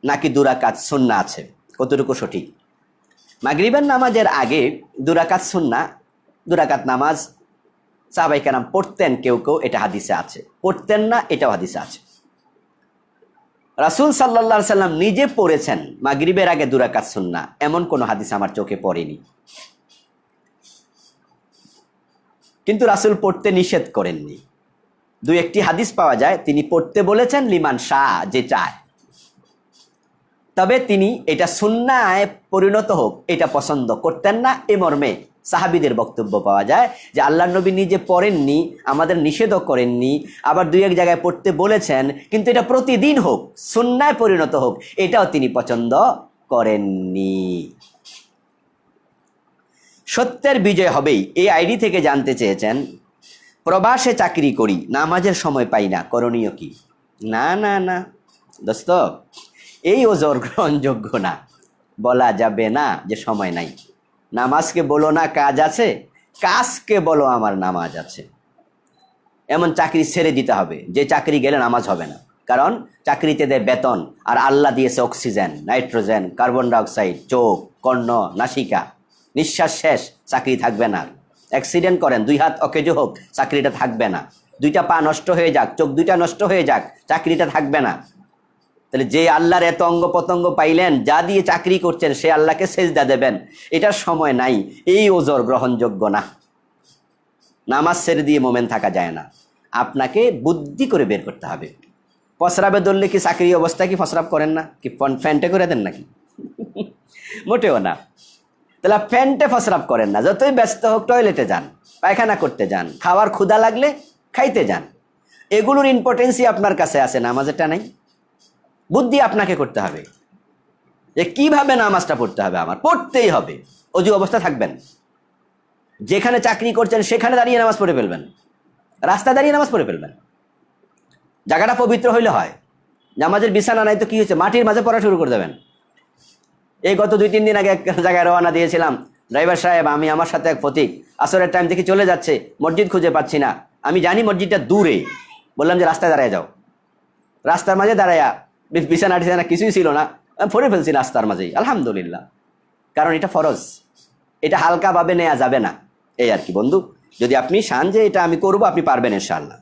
নাকি 2 রাকাত সুন্নাহ আছে, কতটুকু সঠিক? মাগরিবের নামাজের আগে 2 রাকাত সুন্নাহ, 2 রাকাত নামাজ সাহাবায়ে কেরাম পড়তেন, কেউ কেউ, এটা হাদিসে আছে। পড়তেন না, এটাও হাদিসে আছে। রাসূল সাল্লাল্লাহু আলাইহি সাল্লাম নিজে পড়েছেন মাগরিবের আগে 2 রাকাত সুন্নাহ, এমন কোন হাদিস আমার চোখে পড়েনি। কিন্তু রাসূল পড়তে নিষেধ করেননি। 2-1টি হাদিস পাওয়া যায় তিনি পড়তে বলেছেন, লিমান শাহ, যে চায়। তবে তিনি এটা সুন্নায় পরিণত হোক এটা পছন্দ করতেন না, এ মর্মে সাহাবীদের বক্তব্য পাওয়া যায় যে আল্লাহর নবী নিজে পড়েননি, আমাদের নিষেধও করেননি, আবার 2-1 জায়গায় পড়তে বলেছেন, কিন্তু এটা প্রতিদিন হোক, সুন্নায় পরিণত হোক, এটাও তিনি পছন্দ করেননি। সত্যের বিজয় হবেই, এই আইডি থেকে জানতে চেয়েছেন, প্রবাসে চাকরি করি, নামাজের সময় পাই না, করণীয় কি? না না না দোস্ত, এই ওজর গ্রহণযোগ্য না, বলা যাবে না যে সময় নাই। নামাজকে বলো না কাজ আছে, কাজকে বলো আমার নামাজ আছে। এমন চাকরি ছেড়ে দিতে হবে যে চাকরি গেলে নামাজ হবে না। কারণ চাকরিতে দেয় বেতন, আর আল্লাহ দিয়েছে অক্সিজেন, নাইট্রোজেন, কার্বন ডাইঅক্সাইড, চোখ, কর্ণ, নাসিকা, নিঃশ্বাস শেষ, চাকরি থাকবে না। অ্যাক্সিডেন্ট করেন, 2 হাত অকেজো হোক, চাকরিটা থাকবে না। 2টা পা নষ্ট হয়ে যাক, চোখ 2টা নষ্ট হয়ে যাক, চাকরিটা থাকবে না। তাহলে যে আল্লাহর এত অঙ্গ প্রত্যঙ্গ পাইলেন, যা দিয়ে চাকরি করছেন, সে আল্লাহকে সেজদা দেবেন, এটার সময় নাই, এই ওজর গ্রহণযোগ্য না। নামাজ ছেড়ে দিয়ে মোমেন থাকা যায় না, আপনাকে বুদ্ধি করে বের করতে হবে। ফসরাবে ধরলে কি চাকরি অবস্থায় কি ফসরাব করেন না? কি ফ্যান্টে করে দেন নাকি? মোটেও না। তাহলে ফ্যান্টে ফসরাব করেন না, যতই ব্যস্ত হোক, টয়লেটে যান, পায়খানা করতে যান, খাওয়ার ক্ষুধা লাগলে খাইতে যান, এগুলোর ইম্পর্টেন্সই আপনার কাছে আছে, নামাজেরটা নাই। বুদ্ধি আপনাকে করতে হবে যে কিভাবে নামাজটা পড়তে হবে, আমার পড়তেই হবে। অজু অবস্থা থাকবেন, যেখানে চাকরি করছেন সেখানে দাঁড়িয়ে নামাজ পড়ে ফেলবেন, রাস্তায় দাঁড়িয়ে নামাজ পড়ে ফেলবেন, জায়গাটা পবিত্র হইলে হয়। নামাজের বিছানা নাই তো কি হয়েছে, মাটির মাঝে পড়া শুরু করে দেবেন। এই গত 2-3 দিন আগে এক জায়গায় রওনা দিয়েছিলাম, ড্রাইভার সাহেব, আমি আমার সাথে এক ফতিক আসরের টাইম দেখি চলে যাচ্ছে, মসজিদ খুঁজে পাচ্ছি না, আমি জানি মসজিদটা দূরে, বললাম যে রাস্তায় দাঁড়ায় যাও। রাস্তার মাঝে দাঁড়ায়া, বিছানা টিছানা কিছুই ছিল না, আমি পড়ে ফেলছি রাস্তার মাঝেই, আলহামদুলিল্লাহ। কারণ এটা ফরজ, এটা হালকাভাবে নেওয়া যাবে না, এই আর কি বন্ধু। যদি আপনি চান যে এটা আমি করবো, আপনি পারবেন ইনশাআল্লাহ।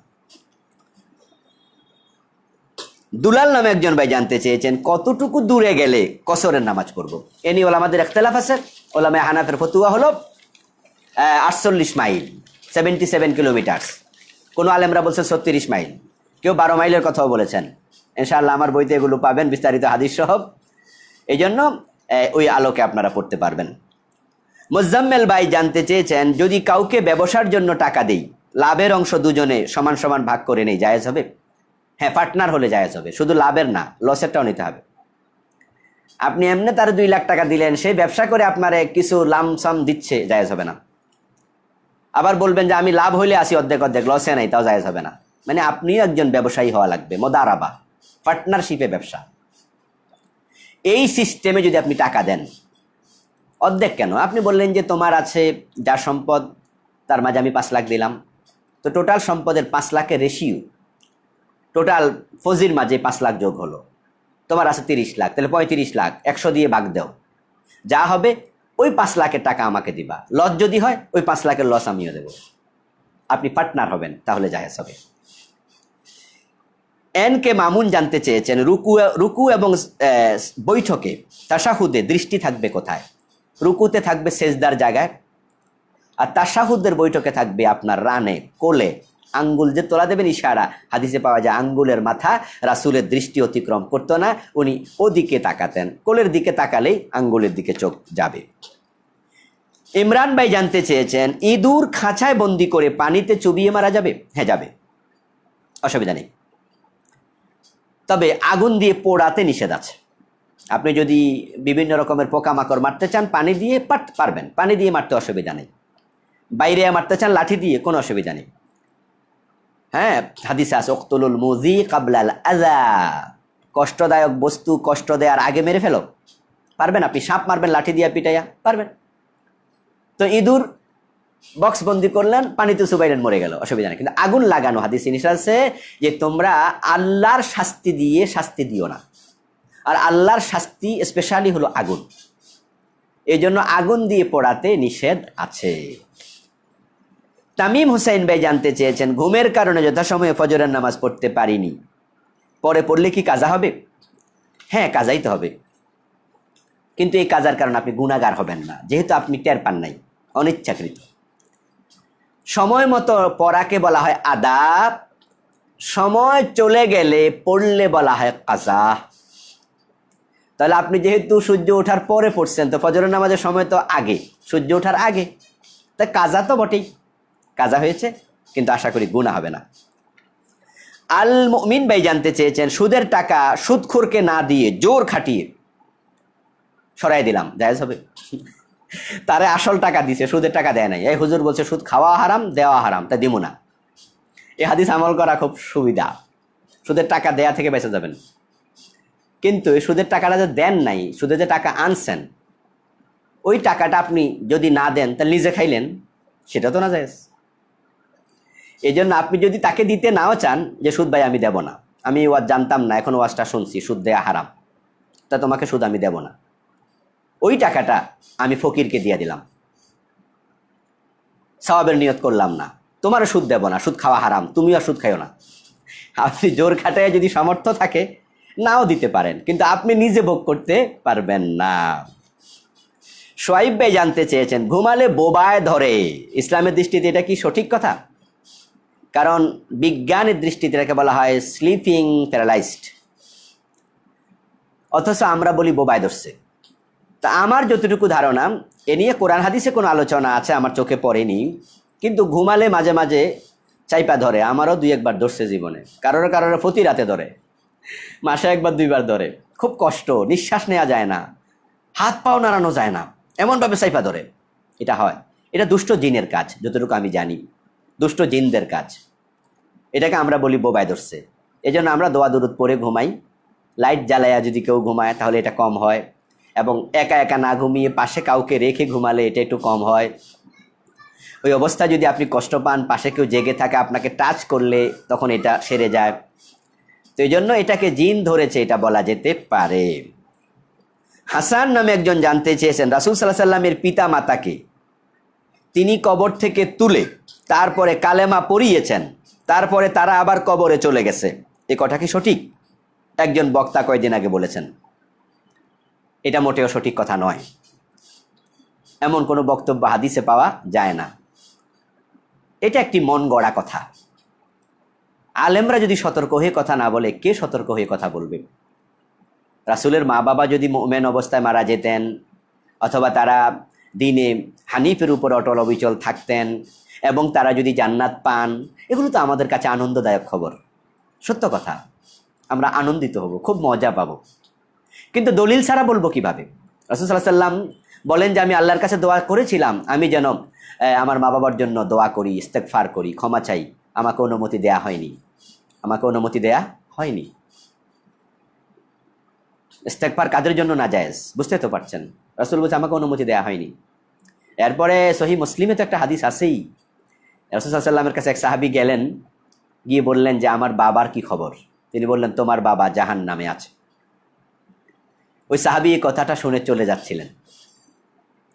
দুলাল নামে একজন ভাই জানতে চেয়েছেন কতটুকু দূরে গেলে কসরের নামাজ পড়বো। এ নিয়ে ওলামাদের ইখতিলাফ আছে। ওলামায়ে হানাফের ফতুয়া হলো 48 মাইল, 77 কিলোমিটার। কোনো আলেমরা বলছেন 36 মাইল, কেউ 12 মাইলের কথাও বলেছেন। ইনশাআল্লাহ আমার বইতে এগুলো পাবেন বিস্তারিত হাদিস সহ। এই জন্য ওই আলোকে আপনারা পড়তে পারবেন। মুজাম্মেল ভাই জানতে চেয়েছেন যদি কাউকে ব্যবসার জন্য টাকা দেই, লাভের অংশ দুজনে সমান সমান ভাগ করে নেই, জায়েজ হবে? হ্যাঁ, পার্টনার হলে জায়েজ হবে, শুধু লাভের না, লসেরটাও নিতে হবে। আপনি এমনি তার 2 লাখ টাকা দিলেন, সেই ব্যবসা করে আপনার কিছু লামসাম দিচ্ছে, জায়েজ হবে না। আবার বলবেন যে আমি লাভ হইলে আসি অর্ধেক অর্ধেক, লসে নাই, তাও জায়েজ হবে না। মানে আপনিও একজন ব্যবসায়ী হওয়া লাগবে, মোদারাবা, পার্টনারশিপে ব্যবসা। এই সিস্টেমে যদি আপনি টাকা দেন, অর্ধেক কেন, আপনি বললেন যে তোমার আছে যা সম্পদ তার মাঝে আমি 5 লাখ দিলাম, তো টোটাল সম্পদের 5 লাখের রেশিও, টোটাল ফজির মাঝে 5 লাখ যোগ হলো, তোমার আছে 30 লাখ, তাহলে 35 লাখ 100 দিয়ে ভাগ দাও, যা হবে ওই 5 লাখের টাকা আমাকে দিবা। লস যদি হয় ওই 5 লাখের লস আমিও দেব। আপনি পার্টনার হবেন, তাহলে জায়েজ হবে। এন কে মামুন জানতে চেয়েছেন রুকু এবং বৈঠকে তাশাহুদে দৃষ্টি থাকবে কোথায়? রুকুতে থাকবে সেজদার জায়গায়, আর তাশাহুদের বৈঠকে থাকবে আপনার রানে, কোলে, আঙ্গুল যে তোলা দেবেন ইশারা, হাদিসে পাওয়া যায় আঙ্গুলের মাথা রাসূলের দৃষ্টি অতিক্রম করতো না, উনি ওদিকে তাকাতেন, কোলের দিকে তাকালেই আঙ্গুলের দিকে চোখ যাবে। ইমরান ভাই জানতে চেয়েছেন ইঁদুর খাঁচায় বন্দি করে পানিতে চুবিয়ে মারা যাবে? হ্যাঁ, যাবে, অসুবিধা নেই। তবে আগুন দিয়ে পোড়াতে নিষেধ আছে। আপনি যদি বিভিন্ন রকমের পোকামাকড় মারতে চান পানি দিয়ে পারবেন, পানি দিয়ে মারতে অসুবিধা নেই। বাইরে মারতে চান লাঠি দিয়ে, কোনো অসুবিধা নেই। হ্যাঁ, হাদিসে আছে উকতুলুল মুজি কাবলাল আযা, কষ্টদায়ক বস্তু কষ্ট দেওয়ার আগে মেরে ফেলো। পারবেন, আপনি সাপ মারবেন লাঠি দিয়ে পিটাইয়া, পারবেন। তো ইঁদুর বক্স বন্দি করলেন, পানিতে চুবাইলেন, মরে গেল, অসুবিধা নেই। কিন্তু আগুন লাগানো হাদিসে নিষেধ আছে যে তোমরা আল্লাহর শাস্তি দিয়ে শাস্তি দিও না, আর আল্লাহর শাস্তি স্পেশালি হলো আগুন, এই জন্য আগুন দিয়ে পোড়াতে নিষেধ আছে। তামিম হুসাইন ভাই জানতে চেয়েছেন ঘুমের কারণে যথাসময়ে ফজরের নামাজ পড়তে পারিনি, পরে পড়লে কি কাজা হবে? হ্যাঁ, কাজাই তো হবে, কিন্তু এই কাজার কারণে আপনি গুনাহগার হবেন না, যেহেতু আপনি টের পান নাই, অনিচ্ছাকৃত। সময় মতো পড়াকে বলা হয় আদাব, সময় চলে গেলে পড়লে বলা হয় কাজা। তাহলে আপনি যেহেতু সূর্য ওঠার পরে পড়ছেন, তো ফজরের নামাজের সময় তো আগে, সূর্য ওঠার আগে, তাই কাজা তো বটেই, কাজা হয়েছে, কিন্তু আশা করি গুনাহ হবে না। আল মুমিন ভাই জানতে চেয়েছেন সুদের টাকা সুদখোরকে না দিয়ে জোর খাটিয়ে সরাই দিলাম, জায়েজ হবে? তারে আসল টাকা দিছে, সুদের টাকা দেয় নাই, এই হুজুর বলছে সুদ খাওয়া হারাম, দেওয়া হারাম, তা দিব না। এই হাদিস আমল করা খুব সুবিধা, সুদের টাকা দেয়া থেকে বেঁচে যাবেন। কিন্তু এই সুদের টাকাটা যে দেন নাই, সুদে যে টাকা আনছেন, ওই টাকাটা আপনি যদি না দেন তাহলে নিজে খাইলেন, সেটা তো না জায়েজ। এই জন্য আপনি যদি তাকে দিতে নাও চান যে সুদ ভাই আমি দেব না, আমি ওয়াজ জানতাম না, এখন ওয়াজটা শুনছি সুদ দেয়া হারাম, তা তোমাকে সুদ আমি দেব না, ওই টাকাটা আমি ফকিরকে দিয়ে দিলাম, সওয়াবের নিয়ত করলাম না, তোমার সুদ দেব না, সুদ খাওয়া হারাম, তুমিও সুদ খাইও না। আপনি জোর খাটায় যদি সামর্থ্য থাকে নাও দিতে পারেন, কিন্তু আপনি নিজে ভোগ করতে পারবেন না। সোয়াইব ভাই জানতে চেয়েছেন ঘুমালে বোবায় ধরে, ইসলামের দৃষ্টিতে এটা কি সঠিক কথা? কারণ বিজ্ঞানের দৃষ্টিতে এটাকে বলা হয় স্লিপিং প্যারালাইজড, অথচ আমরা বলি বোবায় ধরছে। তা আমার যতটুকু ধারণা, এ নিয়ে কোরআন হাদিসে কোনো আলোচনা আছে আমার চোখে পড়েনি, কিন্তু ঘুমালে মাঝে মাঝে চাইপা ধরে, আমারও 2-1 বার ধরছে জীবনে, কারোর প্রতি রাতে ধরে, মাসে 1-2 বার ধরে, খুব কষ্ট, নিঃশ্বাস নেওয়া যায় না, হাত পাও নাড়ানো যায় না, এমনভাবে চাইপা ধরে। এটা হয়, এটা দুষ্ট জিনের কাজ, যতটুকু আমি জানি, দুষ্ট জিনদের কাজ। এটাকে আমরা বলি বোবায় ধরছে। এই জন্য আমরা দোয়া দুরুদ পড়ে ঘুমাই, লাইট জ্বালায়া যদি কেউ ঘুমায় তাহলে এটা কম হয়, এবং একা একা না ঘুমিয়ে পাশে কাউকে রেখে ঘুমালে এটা একটু কম হয়। ওই অবস্থায় যদি আপনি কষ্ট পান, পাশে কেউ জেগে থাকে আপনাকে টাচ করলে, তখন এটা সেরে যায়। তো এই জন্য এটাকে জিন ধরেছে এটা বলা যেতে পারে। হাসান নামে একজন জানতে চেয়েছেন রাসূল সাল্লাল্লাহু আলাইহি সাল্লামের পিতা মাতাকে তিনি কবর থেকে তুলে তারপরে কালেমা পড়িয়েছেন, তারপরে তারা আবার কবরে চলে গেছে, এ কথা কি সঠিক? একজন বক্তা কয়েকদিন আগে বলেছেন, এটা মোটেও সঠিক কথা নয়, এমন কোনো বক্তব্য হাদিসে পাওয়া যায় না, এটা একটি মন গড়া কথা। আলেমরা যদি সতর্ক হয়ে কথা না বলে, কে সতর্ক হয়ে কথা বলবে? রাসূলের মা বাবা যদি মুমিন অবস্থায় মারা যেতেন, অথবা তারা দ্বীনে হানিফের উপর অটল অবিচল থাকতেন এবং তারা যদি জান্নাত পান, এগুলো তো আমাদের কাছে আনন্দদায়ক খবর, সত্য কথা, আমরা আনন্দিত হব, খুব মজা পাবো। কিন্তু দলিল ছাড়া বলবো কিভাবে? রাসূল সাল্লাল্লাহু আলাইহি ওয়াসাল্লাম বলেন যে আমি আল্লাহর কাছে দোয়া করেছিলাম, আমি যেন আমার মা বাবার জন্য দোয়া করি, ইস্তেগফার করি, ক্ষমা চাই, আমাকে অনুমতি দেয়া হয়নি, আমাকে অনুমতি দেয়া হয়নি। ইস্তেগফার কাদের জন্য নাজায়েজ, বুঝতে তো পারছেন? রাসূল বলছে আমাকে অনুমতি দেয়া হয়নি। এরপরে সহিহ মুসলিমে তো একটা হাদিস আছেই, রাসূল সাল্লাল্লাহু আলাইহি ওয়াসাল্লামের কাছে এক সাহাবী গেলেন, গিয়ে বললেন যে আমার বাবার কি খবর? তিনি বললেন তোমার বাবা জাহান্নামে আছে। ওই সাহাবী এই কথাটা শুনে চলে যাচ্ছিলেন।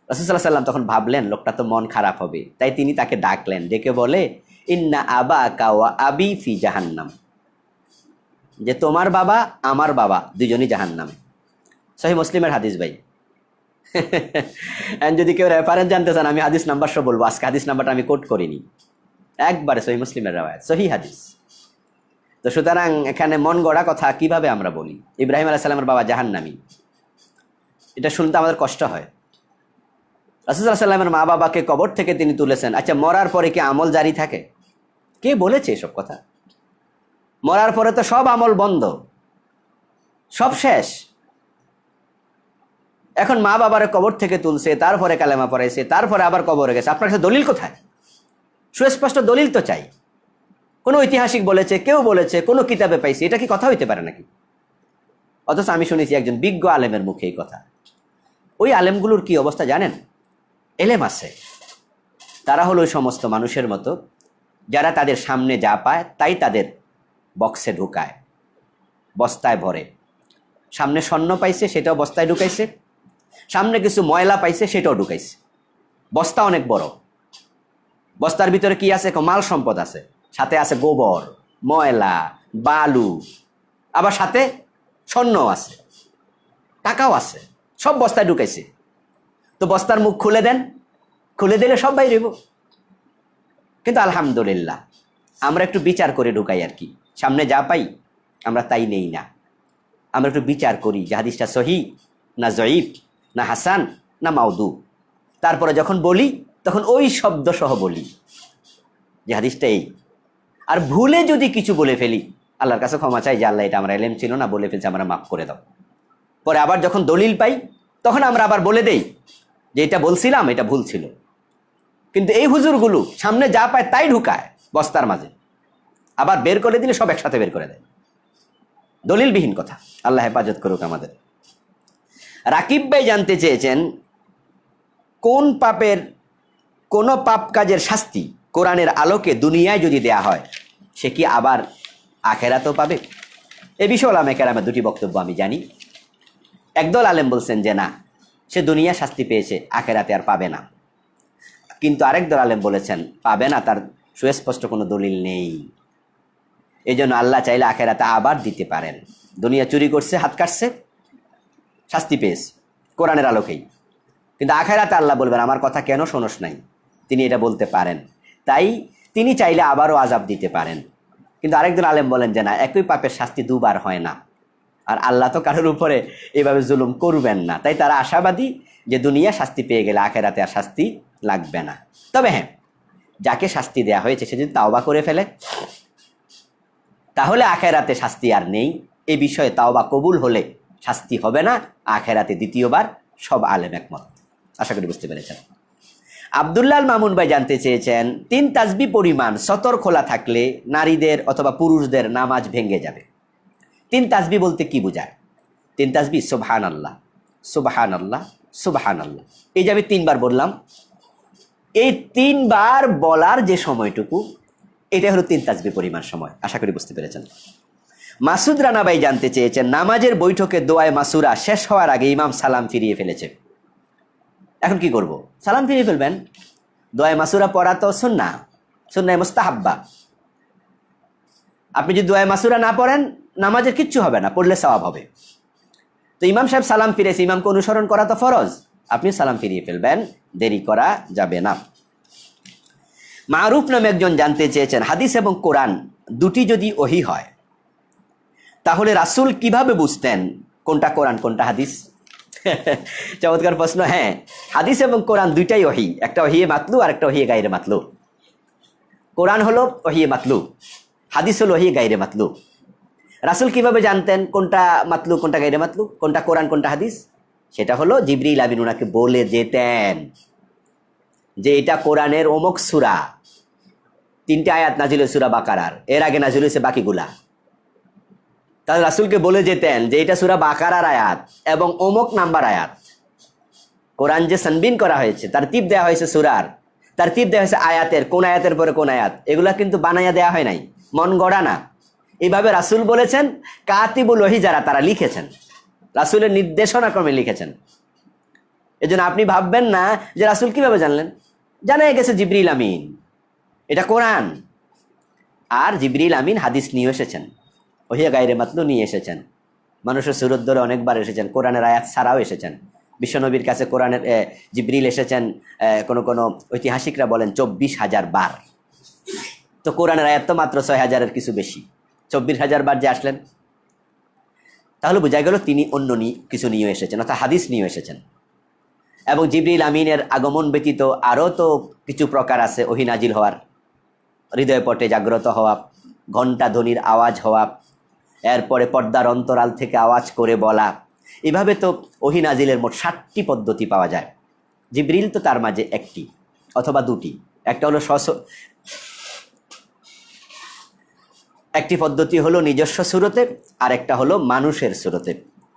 রাসূল সাল্লাল্লাহু আলাইহি ওয়াসাল্লাম তখন ভাবলেন লোকটা তো মন খারাপ হবে, তাই তিনি তাকে ডাকলেন, ডেকে বলে ইন্না আবাকা ওয়া আবি ফি জাহান্নাম, যে তোমার বাবা আমার বাবা দুজনই জাহান্নামে। সহিহ মুসলিমের হাদিস ভাই। যদি কেউ রেফারেন্স জানতে চান, আমি হাদিস নাম্বার সব বলবো, আজকে হাদিস নাম্বারটা আমি কোট করিনি, একবারে সহিহ মুসলিমের রাওয়ায়াত, সহিহ হাদিস। তো সুতরাং এখানে মন গড়া কথা কিভাবে আমরা বলি? ইব্রাহিম আলাইহিস সালামের বাবা জাহান্নামী, এটা শুনতে আমাদের কষ্ট হয়। রাসূল সাল্লাল্লাহু আলাইহি ওয়াসাল্লামের মা বাবাকে কবর থেকে তিনি তুলেছেন, আচ্ছা মরার পরে কি আমল জারি থাকে? কে বলেছে এসব কথা? মরার পরে তো সব আমল বন্ধ, সব শেষ। এখন মা বাবারে কবর থেকে তুলছে, তারপরে কালেমা পড়াইছে, তারপরে আবার কবরে গেছে, আপনার কাছে দলিল কোথায়? সুস্পষ্ট দলিল তো চাই। কোনো ঐতিহাসিক বলেছে, কেউ বলেছে, কোনো কিতাবে পাইছি, এটা কি কথা হইতে পারে নাকি? অথচ আমি শুনেছি একজন বিজ্ঞ আলেমের মুখে এই কথা। ওই আলেমগুলোর কি অবস্থা জানেন? এলেম আছে, তারা হলো ওই সমস্ত মানুষের মতো যারা তাদের সামনে যা পায় তাই তাদের বক্সে ঢুকায়, বস্তায় ভরে। সামনে স্বর্ণ পাইছে, সেটাও বস্তায় ঢুকাইছে, সামনে কিছু ময়লা পাইছে, সেটাও ঢুকাইছে। বস্তা অনেক বড়, বস্তার ভিতরে কি আছে? মাল সম্পদ আছে, সাথে আছে গোবর, ময়লা, বালু, আবার সাথে স্বর্ণ আছে, টাকাও আছে, সব বস্তায় ঢুকাইছে। তো বস্তার মুখ খুলে দেন, খুলে দিলে সব বাইরে। কিন্তু আলহামদুলিল্লাহ আমরা একটু বিচার করে ঢুকাই আর কি, সামনে যা পাই আমরা তাই নেই না, আমরা একটু বিচার করি যে হাদিসটা সহিহ না জয়ীফ না হাসান না মাউদু। তারপরে যখন বলি তখন ওই শব্দ সহ বলি যে হাদিসটা এই। আর ভুলে যদি কিছু বলে ফেলি, আল্লাহর কাছে ক্ষমা চাই যে আল্লাহ এটা আমার এলেম ছিল না, বলে ফেলছি, আমরা মাফ করে দাও। পরে আবার যখন দলিল পাই তখন আমরা আবার বলে দেই যে এটা বলছিলাম, এটা ভুল ছিল। কিন্তু এই হুজুরগুলো সামনে যা পায় তাই ঢুকায় বস্তার মাঝে, আবার বের করে দিলে সব একসাথে বের করে দেয়, দলিলবিহীন কথা। আল্লাহ হেফাজত করুক আমাদের। রাকিব ভাই জানতে চেয়েছেন কোন পাপ কাজের শাস্তি কোরআনের আলোকে দুনিয়ায় যদি দেয়া হয়, সে কি আবার আখেরাতেও পাবে? এ বিষয়ে ওলামা কেরামের দুটি বক্তব্য আমি জানি। একদল আলেম বলছেন যে না, সে দুনিয়া শাস্তি পেয়েছে, আখেরাতে আর পাবে না। কিন্তু আরেক দল আলেম বলেছেন পাবে না, তার সুস্পষ্ট কোনো দলিল নেই, এই জন্য আল্লাহ চাইলে আখেরাতে আবার দিতে পারেন। দুনিয়া চুরি করছে, হাত কাটছে, শাস্তি পেয়েছে কোরআনের আলোকেই, কিন্তু আখেরাতে আল্লাহ বলবেন আমার কথা কেন শোনস নাই, তিনি এটা বলতে পারেন, তাই তিনি চাইলে আবারও আযাব দিতে পারেন। কিন্তু আরেকজন আলেম বলেন যে না, একই পাপের শাস্তি দুবার হয় না, আর আল্লাহ তো কারোর উপরে এইভাবে জুলুম করবেন না, তাই তারা আশাবাদী যে দুনিয়া শাস্তি পেয়ে গেলে আখেরাতে আর শাস্তি লাগবে না। তবে হ্যাঁ, যাকে শাস্তি দেয়া হয়েছে সে যদি তাওবা করে ফেলে তাহলে আখেরাতে শাস্তি আর নেই। এই বিষয়ে তাওবা কবুল হলে শাস্তি হবে না আখেরাতে দ্বিতীয়বার, সব আলেম একমত। আশা করি বুঝতে পেরেছেন। আব্দুল্লাহ মামুন ভাই জানতে চেয়েছেন 3 তাসবিহ পরিমাণ সতর খোলা থাকলে নারীদের অথবা পুরুষদের নামাজ ভেঙে যাবে। 3 তাসবিহ বলতে কি বোঝায়? 3 তাসবিহ সুবহানাল্লাহ, সুবহানাল্লাহ, সুবহানাল্লাহ, এই যে আমি 3 বার বললাম, এই 3 বার বলার যে সময়টুকু, এটা হলো 3 তাসবিহ পরিমাণ সময়। আশা করি বুঝতে পেরেছেন। মাসুদ রানা ভাই জানতে চেয়েছেন নামাজের বৈঠকে দোয়ায়ে মাসুরা শেষ হওয়ার আগে ইমাম সালাম ফিরিয়ে ফেলেছে, এখন কি করব? সালাম ফিরিয়ে ফেলবেন। দোয়ায়ে মাসুরা পড়া তো সুন্নাহ, সুন্নাহ মুস্তাহাব্বা। আপনি যদি দোয়ায়ে মাসুরা না পড়েন নামাজের কিচ্ছু হবে না, পড়লে সওয়াব হবে। তো ইমাম সাহেব সালাম ফিরেছে, ইমামকে অনুসরণ করা তো ফরজ, আপনি সালাম ফিরিয়ে ফেলবেন, দেরি করা যাবে না। মারুফ নামে একজন জানতে চেয়েছেন, হাদিস এবং কোরআন দুটি যদি ওহী হয় তাহলে রাসূল কিভাবে বুঝতেন কোনটা কোরআন কোনটা হাদিস? চমৎকার প্রশ্ন। হ্যাঁ, হাদিস এবং কোরআন দুইটাই ওহী, একটা ওহিয়ে মাতলু আর একটা ওহিয়ে গায়রে মাতলু। কোরআন হলো ওহিয়ে মাতলু, হাদিস হলো ওহিয়ে গায়রে মাতলু। রাসূল কিভাবে জানতেন কোনটা মাতলু কোনটা গায়রে মাতলু, কোনটা কোরআন কোনটা হাদিস? সেটা হলো জিবরিল আমিন ওনাকে বলে যেতেন যে এটা কোরআনের অমুক সূরা, 3টে আয়াত নাজিল হয়েছে সূরা বাকারার, এর আগে নাজিল হয়েছে বাকিগুলা। তাহলে রাসূলকে বলে যেতেন যে এটা সূরা বাকারার আয়াত এবং অমুক নাম্বার আয়াত। কোরআন যে সনবিন করা হয়েছে, তারতিব দেওয়া হয়েছে সূরার, তারতিব দেওয়া হয়েছে আয়াতের, কোন আয়াতের পরে কোন আয়াত, এগুলা কিন্তু বানাইয়া দেওয়া হয় নাই, মন গড়া না। এইভাবে রাসূল বলেছেন, কাতিবুল ওহী যারা তারা লিখেছেন, রাসূলের নির্দেশনা ক্রমে লিখেছেন। এজন্য আপনি ভাববেন না যে রাসূল কিভাবে জানলেন, জানা গেছে জিবরিল আমিন, এটা কোরআন। আর জিবরিল আমিন হাদিস নিয়ে এসেছেন, ওহিয়া গায়রে মাতলু নিয়ে এসেছেন, মানুষের সুরত ধরে অনেকবার এসেছেন, কোরআনের আয়াত ছাড়াও এসেছেন। বিশ্বনবীর কাছে কোরআনের জিবরিল এসেছেন কোন কোন ঐতিহাসিকরা বলেন 24,000 বার। তো কোরআনের আয়াত তো মাত্র 6,000-এর কিছু বেশি, 24,000 বার যে আসলেন, তাহলে বোঝা গেল তিনি অন্য কিছু নিয়ে এসেছেন, অর্থাৎ হাদিস নিয়ে এসেছেন। এবং জিবরিল আমিনের আগমন ব্যতীত আরও তো কিছু প্রকার আছে ওহী নাজিল হওয়ার, হৃদয় পটে জাগ্রত হওয়া, ঘণ্টা ধ্বনির আওয়াজ হওয়া, এরপরে পর্দার অন্তরাল থেকে আওয়াজ করে বলা। এভাবে তো ওহী নাজিলের মোট 7টি পদ্ধতি পাওয়া যায়। জিবরিল তো তার মাঝে একটি অথবা দুটি, একটা হলো একটি পদ্ধতি হলো নিজস্ব সুরতে, আর একটা হলো মানুষের সুরতে।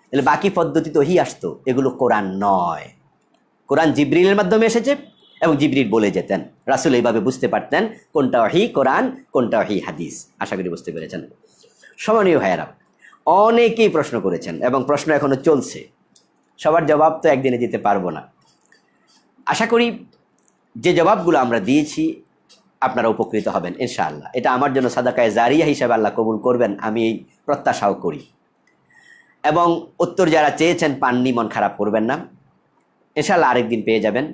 তাহলে বাকি পদ্ধতি তো ওহী আসতো, এগুলো কোরআন নয়। কোরআন জিবরিলের মাধ্যমে এসেছে এবং জিবরিল বলে যেতেন, রাসূল এইভাবে বুঝতে পারতেন কোনটা ওহী কোরআন কোনটা ওহী হাদিস। আশা করি বুঝতে পেরেছেন। সম্মানীয় ভাইয়েরা, অনেকেই প্রশ্ন করেছেন এবং প্রশ্ন এখনো চলছে, সবার জবাব তো একদিনে দিতে পারবো না। আশা করি যে জবাবগুলো আমরা দিয়েছি আপনারা উপকৃত হবেন ইনশাআল্লাহ। এটা আমার জন্য সাদাকায়ে জারিয়া হিসেবে আল্লাহ কবুল করবেন, আমি এই প্রত্যাশাও করি। এবং উত্তর যারা চেয়েছেন পাননি, মন খারাপ করবেন না, ইনশাআল্লাহ আরেকদিন পেয়ে যাবেন।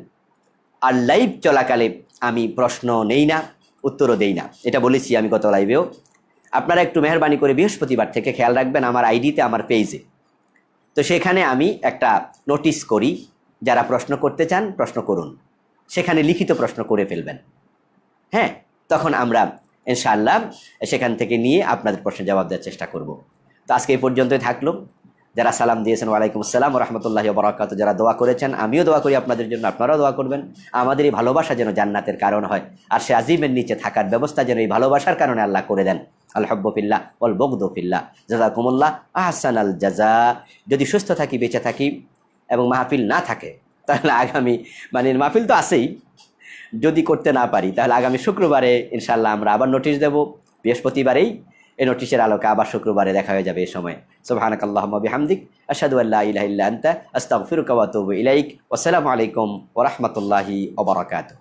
আর লাইভ চলাকালে আমি প্রশ্ন নেই না, উত্তরও দেই না, এটা বলেছি আমি গত লাইভেও। আপনারা একটু মেহরবানি করে বৃহস্পতিবার থেকে খেয়াল রাখবেন আমার আইডিতে, আমার পেজে, তো সেখানে আমি একটা নোটিশ করি, যারা প্রশ্ন করতে চান প্রশ্ন করুন, সেখানে লিখিত প্রশ্ন করে ফেলবেন। হ্যাঁ, তখন আমরা ইনশাআল্লাহ সেখান থেকে নিয়ে আপনাদের প্রশ্নের জবাব দেওয়ার চেষ্টা করব। তো আজকে এই পর্যন্তই থাকলো। যারা সালাম দিয়েছেন ওয়ালাইকুম আসসালাম ওয়া রাহমাতুল্লাহি ওয়া বারাকাতুহু, যারা দোয়া করেছেন আমিও দোয়া করি আপনাদের জন্য, আপনারাও দোয়া করবেন। আমাদের এই ভালোবাসা যেন জান্নাতের কারণ হয়, আর সে আজিমের নিচে থাকার ব্যবস্থা যেন এই ভালোবাসার কারণে আল্লাহ করে দেন। আল হুব্বু ফিল্লাহ ওয়াল বুগদু ফিল্লাহ, জাযাকুমুল্লাহ আহসানাল জাযা। যদি সুস্থ থাকি, বেঁচে থাকি এবং মাহফিল না থাকে, তাহলে আগামী মাহফিল তো আছেই, যদি করতে না পারি তাহলে আগামী শুক্রবারে ইনশাআল্লাহ আমরা আবার নোটিশ দেব। বৃহস্পতিবারেই এই নোটিশের আলোকে আবার শুক্রবারে দেখা হয়ে যাবে এই সময়। সুবহানাকাল্লাহুম্মা বিহামদিক, আশহাদু আল্লা ইলাহা ইল্লা আনতা, আস্তাগফিরুকা ওয়া আতুবু ইলাইক। ওয়াসসালামু আলাইকুম ওয়া রাহমাতুল্লাহি ওয়া বারাকাতুহু।